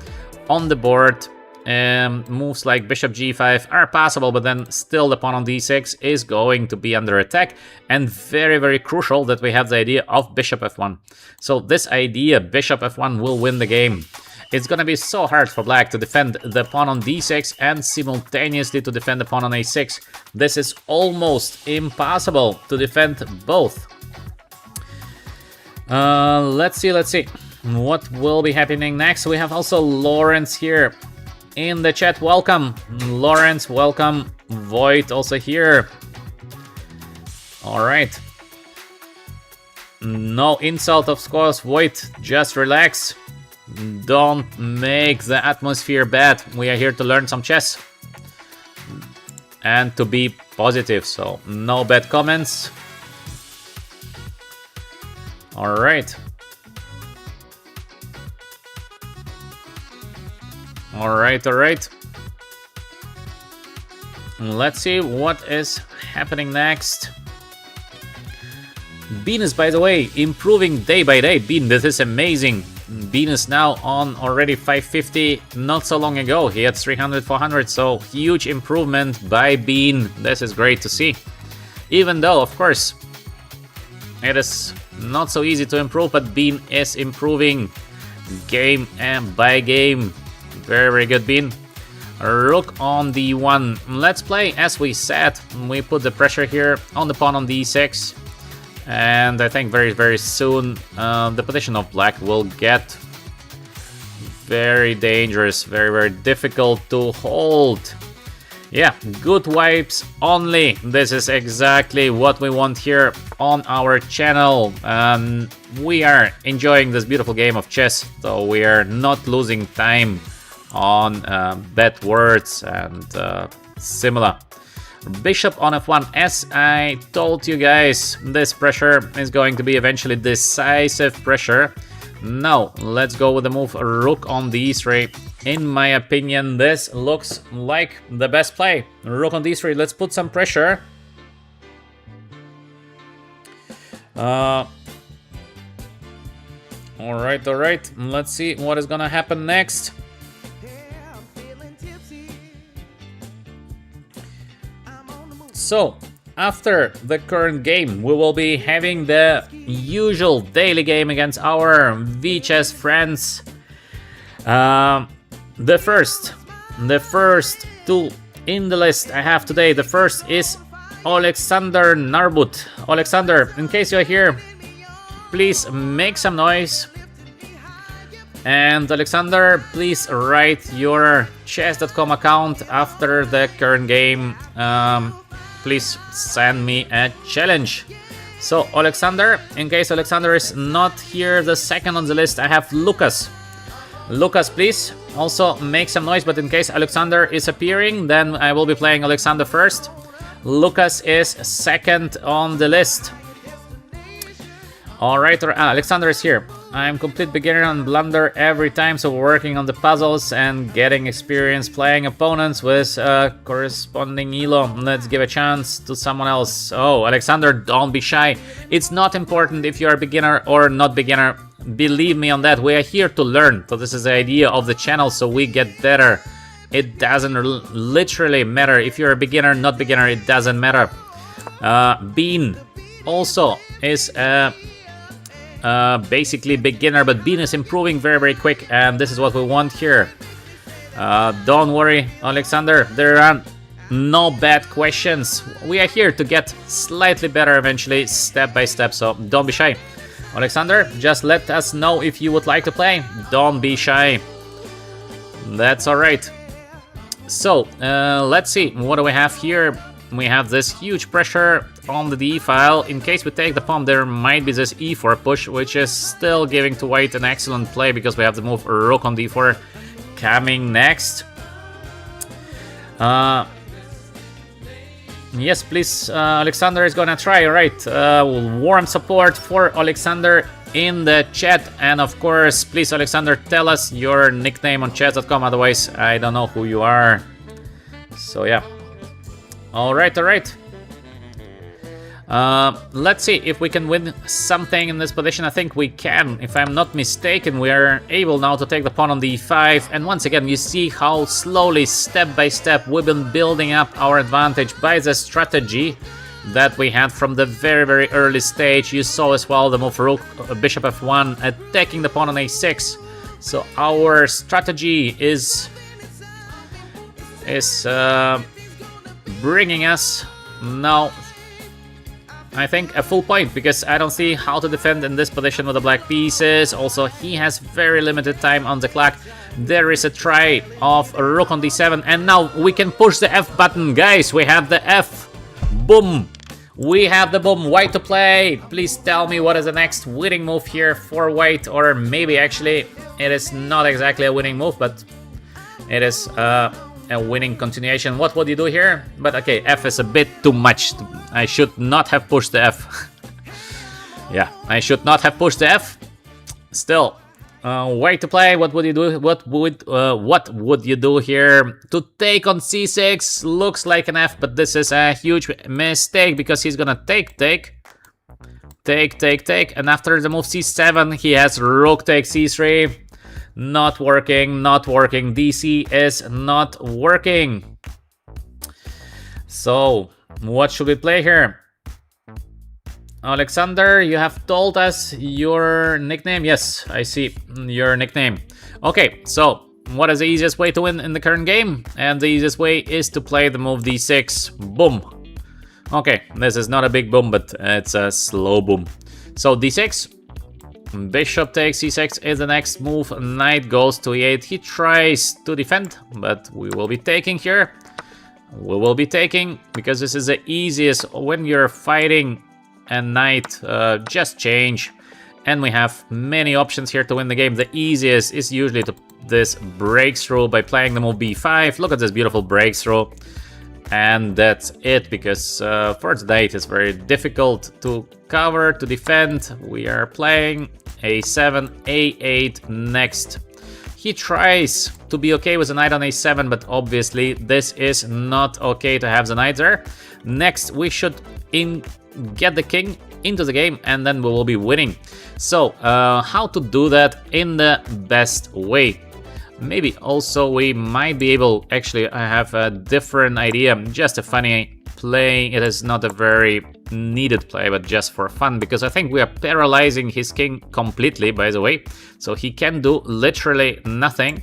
on the board. Moves like bishop g5 are possible, but then still the pawn on d6 is going to be under attack, and very, very crucial that we have the idea of bishop f1. So this idea, bishop f1, will win the game. It's gonna be so hard for black to defend the pawn on d6 and simultaneously to defend the pawn on a6. This is almost impossible to defend both. Let's see what will be happening next. We have also Lawrence here in the chat. Welcome, Lawrence, welcome. Void also here. All right. No insult, of course, Void, just relax. Don't make the atmosphere bad. We are here to learn some chess and to be positive, so no bad comments. All right. All right. Let's see what is happening next. Bean is, by the way, improving day by day. Bean, this is amazing. Bean is now on already 550. Not so long ago, he had 300, 400, so huge improvement by Bean. This is great to see. Even though, of course, it is not so easy to improve, but Bean is improving game and by game. Very, very good, Bean. Rook on d1. Let's play as we said. We put the pressure here on the pawn on d6. And I think very, very soon the position of black will get very dangerous, very, very difficult to hold. Yeah, good vibes only. This is exactly what we want here on our channel. We are enjoying this beautiful game of chess, so we are not losing time on bad words and similar. Bishop on f1. As I told you guys, this pressure is going to be eventually decisive pressure. Now, let's go with the move rook on d3. In my opinion, this looks like the best play. Rook on d3, let's put some pressure. Alright. Let's see what is gonna happen next. So, after the current game, we will be having the usual daily game against our VChess friends. The first two in the list I have today. The first is Alexander Narbut. Alexander, in case you're here, please make some noise. And Alexander, please write your chess.com account after the current game. Please send me a challenge. So Alexander, in case Alexander is not here, the second on the list, I have Lucas. Lucas, please also make some noise, but in case Alexander is appearing, then I will be playing Alexander first. Lucas is second on the list. Alright, Alexander is here. I'm complete beginner and blunder every time, so working on the puzzles and getting experience playing opponents with corresponding elo. Let's give a chance to someone else. Oh, Alexander, don't be shy. It's not important if you're a beginner or not beginner. Believe me on that. We are here to learn. So this is the idea of the channel, so we get better. It doesn't literally matter if you're a beginner, not beginner. It doesn't matter. Bean also is basically beginner, but Bean is improving very, very quick, and this is what we want here. Don't worry, Alexander, there are no bad questions. We are here to get slightly better eventually, step by step, so don't be shy. Alexander, just let us know if you would like to play. Don't be shy. That's alright. So, let's see, what do we have here? we have this huge pressure on the d file. In case we take the pawn, there might be this e4 push, which is still giving to white an excellent play because we have to move rook on d4 coming next. Yes, please, Alexander is gonna try, right? Warm support for Alexander in the chat, and of course, please, Alexander, tell us your nickname on chess.com, otherwise I don't know who you are. So yeah. Alright. Let's see if we can win something in this position. I think we can. If I'm not mistaken, we are able now to take the pawn on d5. And once again, you see how slowly, step by step, we've been building up our advantage by the strategy that we had from the very, very early stage. You saw as well the move rook, bishop f1, attacking the pawn on a6. So our strategy is bringing us now, I think, a full point, because I don't see how to defend in this position with the black pieces. Also, he has very limited time on the clock. There is a try of rook on d7, and now we can push the F button. Guys, we have the F. Boom. We have the boom. White to play. Please tell me what is the next winning move here for white, or maybe actually it is not exactly a winning move, but it is a winning continuation. What would you do here? But okay, F is a bit too much. I should not have pushed the F. Yeah, I should not have pushed the F. Still, white to play. What would you do? What would you do here? To take on c6 looks like an F, but this is a huge mistake because he's gonna take, and after the move c7, he has rook take c3. Not working. DC is not working. So, what should we play here? Alexander, you have told us your nickname. Yes, I see your nickname. Okay, so what is the easiest way to win in the current game? And the easiest way is to play the move d6. Boom. Okay, this is not a big boom, but it's a slow boom. So d6. Bishop takes c6 is the next move. Knight goes to e8. He tries to defend, but we will be taking here. We will be taking because this is the easiest when you're fighting a knight. Just change, and we have many options here to win the game. The easiest is usually this breakthrough by playing the move b5. Look at this beautiful breakthrough. And that's it, because first knight is very difficult to cover, to defend. We are playing a7, a8 next. He tries to be okay with the knight on a7, but obviously this is not okay to have the knight there. Next, we should get the king into the game, and then we will be winning. So, how to do that in the best way? Maybe also we might be able, actually I have a different idea, just a funny play. It is not a very needed play, but just for fun, because I think we are paralyzing his king completely, by the way. So he can do literally nothing.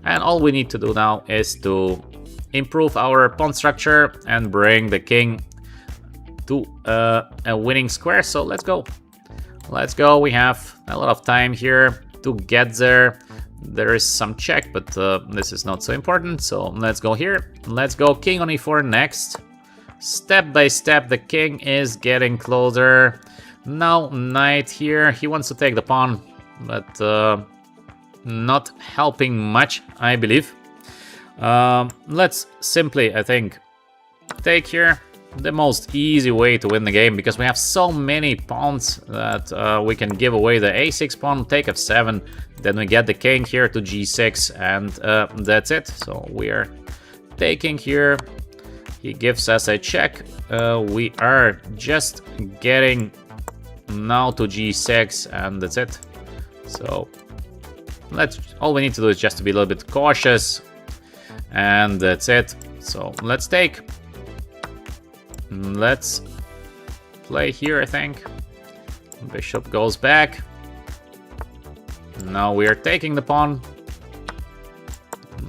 And all we need to do now is to improve our pawn structure and bring the king to a winning square. So let's go. Let's go. We have a lot of time here to get there. There is some check, but this is not so important. So let's go here. Let's go king on e4 next. Step by step, the king is getting closer. Now knight here. He wants to take the pawn, but not helping much, I believe. Let's simply, I think, take here. The most easy way to win the game, because we have so many pawns that we can give away the a6 pawn, take f7, then we get the king here to g6, and that's it. So we are taking here. He gives us a check. We are just getting now to g6, and that's it. So all we need to do is just to be a little bit cautious, and that's it. So let's take. Let's play here, I think. Bishop goes back. Now we are taking the pawn.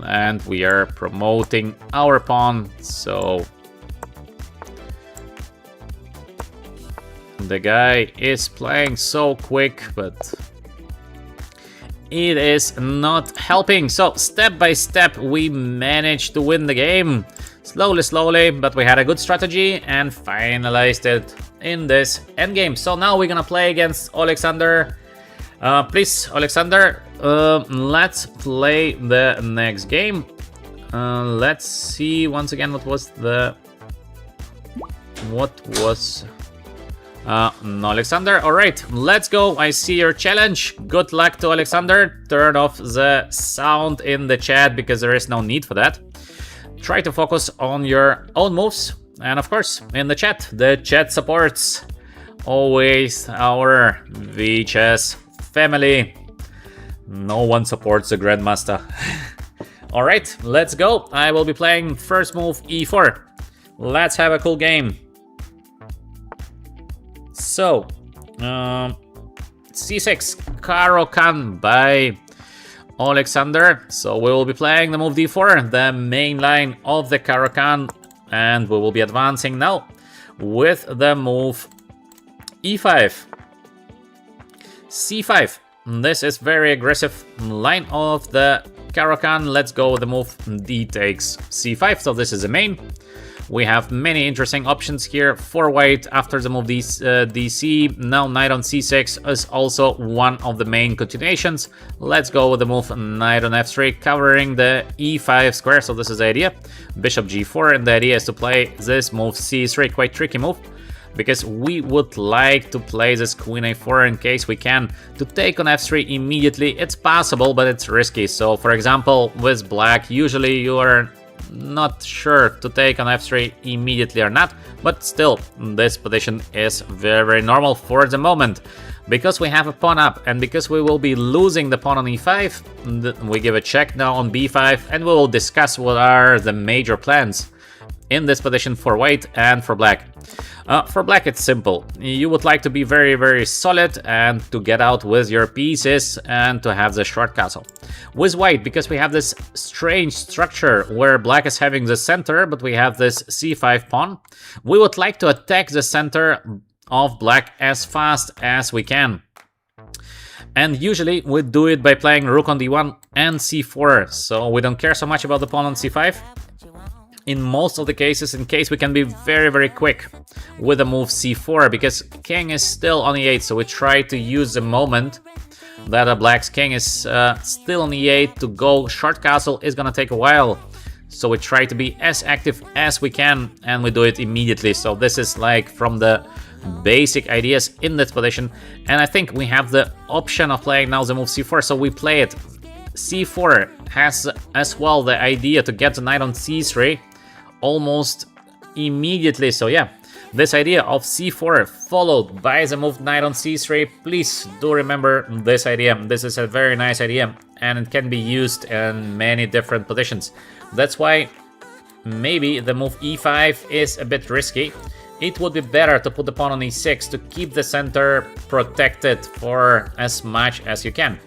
And we are promoting our pawn. So the guy is playing so quick, but it is not helping. So step by step we managed to win the game. Slowly, but we had a good strategy and finalized it in this endgame. So now we're gonna play against Alexander. Please, Alexander, let's play the next game. Let's see once again what was Alexander. All right, let's go. I see your challenge. Good luck to Alexander. Turn off the sound in the chat because there is no need for that. Try to focus on your own moves. And of course, in the chat supports always our VHS family. No one supports the Grandmaster. All right, let's go. I will be playing first move E4. Let's have a cool game. So, C6, Caro-Kann by Alexander. So we will be playing the move D4, the main line of the Caro-Kann, and we will be advancing now with the move E5. C5. This is very aggressive line of the Caro-Kann. Let's go with the move D takes C5. So this is the main. We have many interesting options here for white after the move DC. Now knight on C6 is also one of the main continuations. Let's go with the move knight on F3, covering the E5 square. So this is the idea. Bishop G4, and the idea is to play this move C3, quite tricky move, because we would like to play this queen A4 in case we can to take on F3 immediately. It's possible, but it's risky. So for example, with black, usually you are not sure to take on F3 immediately or not, but still this position is very normal for the moment. Because we have a pawn up and because we will be losing the pawn on E5, we give a check now on B5 and we will discuss what are the major plans in this position for white and for black. For black, it's simple. You would like to be very solid and to get out with your pieces and to have the short castle. With white, because we have this strange structure where black is having the center, but we have this C5 pawn, we would like to attack the center of black as fast as we can. And usually we do it by playing rook on D1 and C4, so we don't care so much about the pawn on C5. In most of the cases, in case we can be very quick with the move C4, because king is still on E8, so we try to use the moment that a black's king is still on E8 to go short castle is gonna take a while. So we try to be as active as we can, and we do it immediately. So this is like from the basic ideas in this position, and I think we have the option of playing now the move C4, so we play it. C4 has as well the idea to get the knight on C3 almost immediately. So yeah, this idea of C4 followed by the move knight on C3, please do remember this idea. This is a very nice idea and it can be used in many different positions. That's why maybe the move E5 is a bit risky. It would be better to put the pawn on E6 to keep the center protected for as much as you can.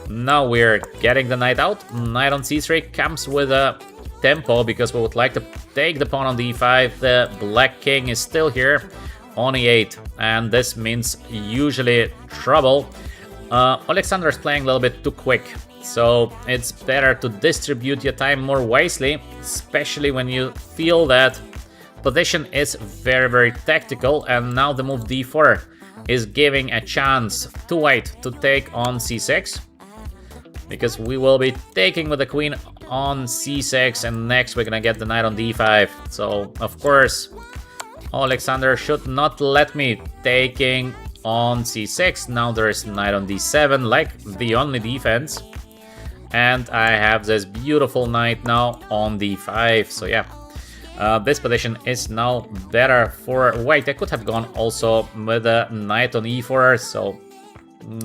Now we're getting the knight out. Knight on C3 comes with a tempo because we would like to take the pawn on D5. The black king is still here on E8, and this means usually trouble. Alexander is playing a little bit too quick, so it's better to distribute your time more wisely, especially when you feel that position is very tactical. And now the move D4 is giving a chance to white to take on C6, because we will be taking with the queen on C6, and next we're gonna get the knight on D5. So of course Alexander should not let me taking on C6. Now there is knight on D7, like the only defense, and I have this beautiful knight now on D5. So yeah, this position is now better for white. I could have gone also with a knight on E4, so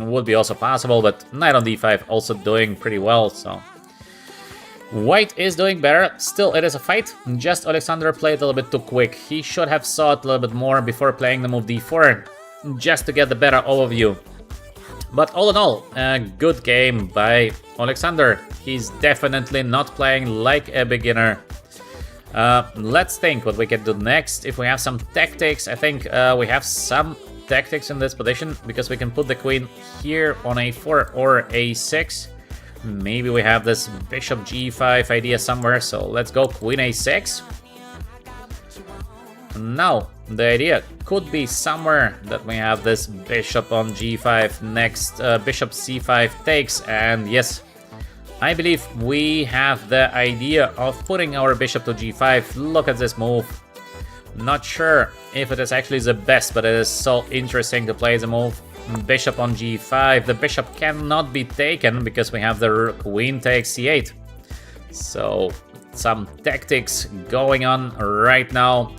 would be also possible, but knight on D5 also doing pretty well. So white is doing better. Still, it is a fight. Just Alexander played a little bit too quick. He should have thought a little bit more before playing the move D4, just to get the better overview. But all in all, a good game by Alexander. He's definitely not playing like a beginner. Let's think what we can do next. If we have some tactics, I think we have some tactics in this position, because we can put the queen here on a4 or a6. Maybe we have this bishop g5 idea somewhere, so let's go queen a6. Now, the idea could be somewhere that we have this bishop on g5, next bishop c5 takes, and yes, I believe we have the idea of putting our bishop to g5. Look at this move. Not sure if it is actually the best, but it is so interesting to play the move. Bishop on g5. The bishop cannot be taken because we have the queen takes c8. So some tactics going on right now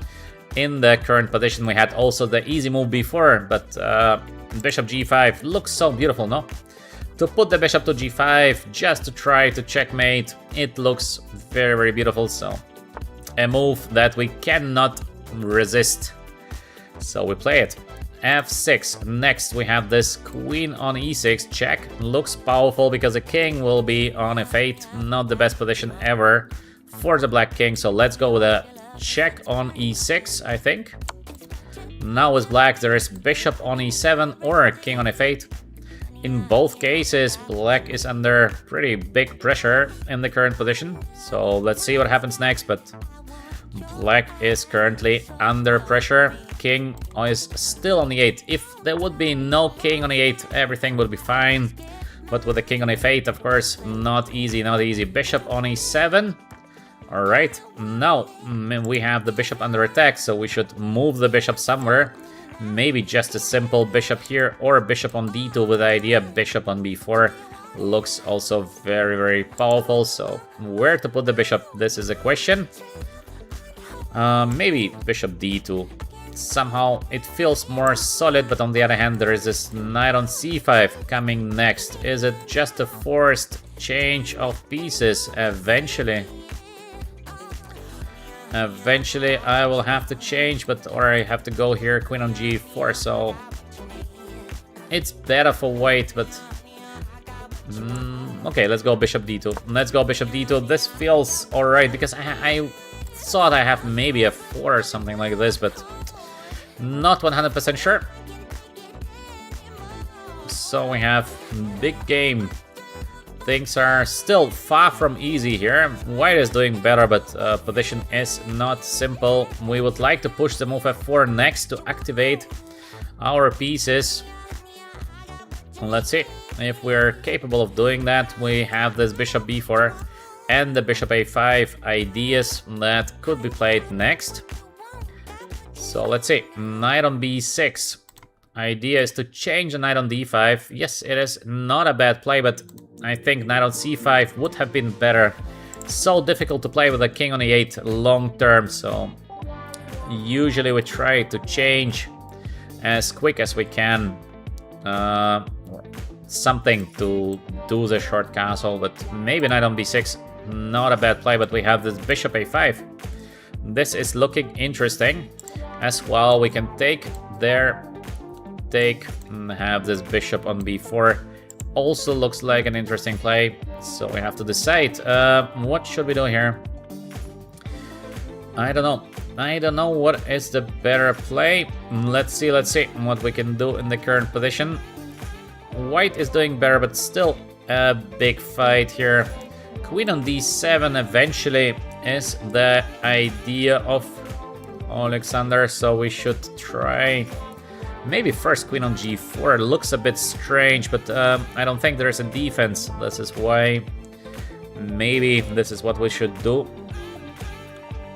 in the current position. We had also the easy move before, but bishop g5 looks so beautiful, no? To put the bishop to g5 just to try to checkmate, it looks very, very beautiful. So a move that we cannot resist. So we play it. f6. Next we have this queen on e6 check. Looks powerful because the king will be on f8. Not the best position ever for the black king. So let's go with a check on e6, I think. Now with black there is bishop on e7 or king on f8. In both cases, black is under pretty big pressure in the current position. So let's see what happens next, but black is currently under pressure. King is still on e8. If there would be no king on e8, everything would be fine. But with the king on f8, of course, not easy, not easy. Bishop on e7. All right, now we have the bishop under attack, so we should move the bishop somewhere. Maybe just a simple bishop here or bishop on d2 with the idea bishop on b4 looks also very, very powerful. So where to put the bishop? This is a question. Maybe bishop d2. Somehow it feels more solid, but on the other hand there is this knight on c5 coming next. Is it just a forced change of pieces eventually? Eventually I will have to change, or I have to go here queen on g4, so it's better for white, but okay, let's go bishop d2. Let's go bishop d2. This feels alright because I thought I have maybe a 4 or something like this, but not 100% sure. So we have big game. Things are still far from easy here. White is doing better, but position is not simple. We would like to push the move f4 next to activate our pieces. Let's see if we're capable of doing that. We have this bishop b4 and the bishop a5 ideas that could be played next. So let's see, knight on b6. Idea is to change the knight on d5. Yes, it is not a bad play, but I think knight on c5 would have been better. So difficult to play with a king on e8 long term, so usually we try to change as quick as we can. Something to do the short castle, but maybe knight on b6, not a bad play, but we have this bishop a5. This is looking interesting as well. We can take there, take, and have this bishop on b4. Also looks like an interesting play, so we have to decide what should we do here. I don't know what is the better play. Let's see what we can do in the current position. White is doing better, but still a big fight here. Queen on d7 eventually is the idea of Alexander, so we should try. Maybe first queen on g4 looks a bit strange, but I don't think there's a defense. This is why maybe this is what we should do.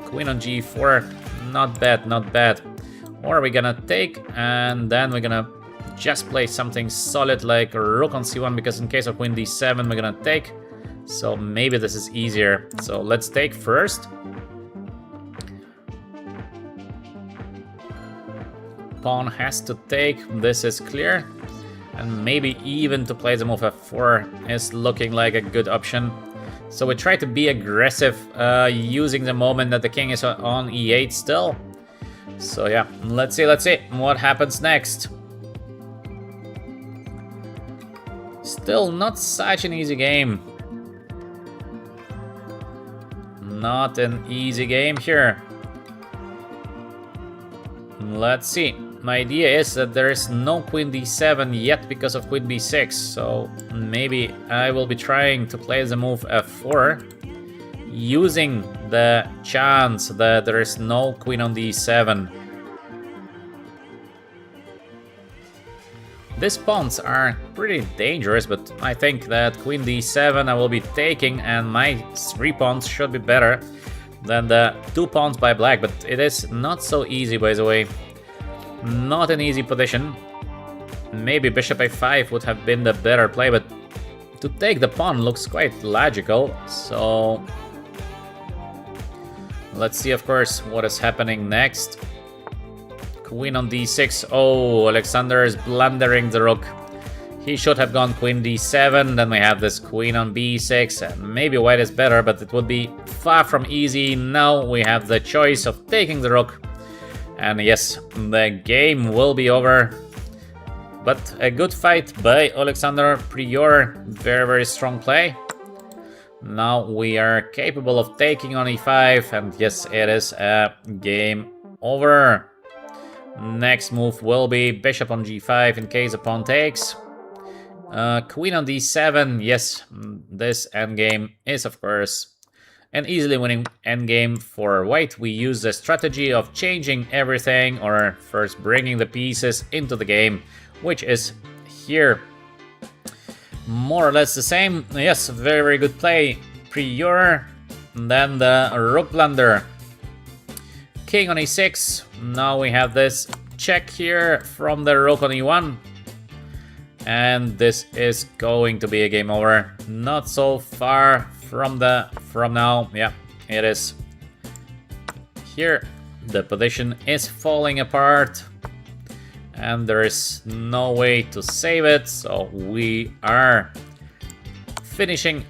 Queen on g4, not bad, not bad. Or we're gonna take, and then we're gonna just play something solid like rook on c1, because in case of queen d7, we're gonna take. So maybe this is easier. So let's take first. Pawn has to take, this is clear. And maybe even to play the move f4 is looking like a good option. So we try to be aggressive, using the moment that the king is on e8 still. So yeah, let's see what happens next. Still not such an easy game. Not an easy game here. Let's see. my idea is that there is no queen d7 yet because of queen b6, so maybe I will be trying to play the move f4, using the chance that there is no queen on d7. These pawns are pretty dangerous, but I think that queen d7 I will be taking, and my 3 pawns should be better than the 2 pawns by black, but it is not so easy, by the way. Not an easy position. Maybe bishop a5 would have been the better play, but to take the pawn looks quite logical, so let's see, of course, what is happening next. Queen on d6. Oh, Alexander is blundering the rook. He should have gone queen d7. Then we have this queen on b6. And maybe white is better, but it would be far from easy. Now we have the choice of taking the rook. And yes, the game will be over. But a good fight by Alexander Prior. Very, very strong play. Now we are capable of taking on e5. And yes, it is a game over. Next move will be bishop on g5 in case the pawn takes. Queen on d7. Yes, this endgame is, of course, an easily winning endgame for white. We use the strategy of changing everything, or first bringing the pieces into the game, which is here more or less the same. Yes, very, very good play. Prior. Then the rook blunder. King on e6. Now we have this check here from the rook on e1. And this is going to be a game over. Not so far from now. Yeah, it is. Here the position is falling apart. And there is no way to save it. So we are finishing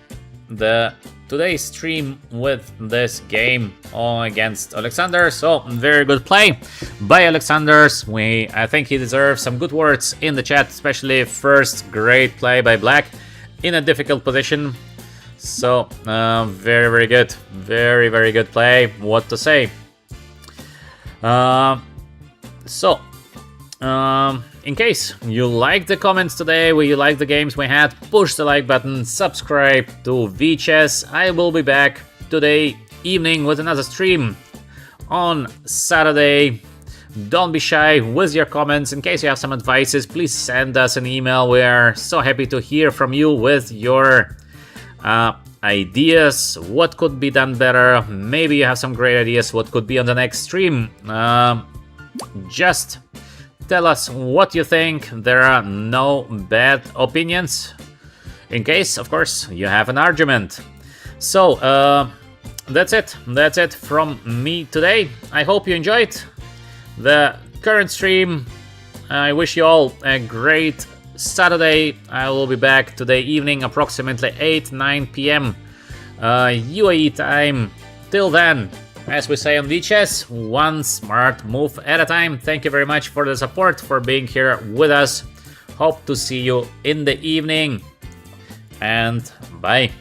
today's stream with this game against Alexander. So very good play by Alexander. I think he deserves some good words in the chat, especially first great play by black in a difficult position. So very, very good. Very, very good play. What to say? In case you liked the comments today, you like the games we had, push the like button, subscribe to VChess. I will be back today evening with another stream on Saturday. Don't be shy with your comments. In case you have some advices, please send us an email. We are so happy to hear from you with your ideas. What could be done better? Maybe you have some great ideas what could be on the next stream. Just tell us what you think. There are no bad opinions. In case, of course, you have an argument. So, that's it. That's it from me today. I hope you enjoyed the current stream. I wish you all a great Saturday. I will be back today evening, approximately 8-9 p.m. UAE time. Till then, as we say on VChess, one smart move at a time. Thank you very much for the support, for being here with us. Hope to see you in the evening. And bye.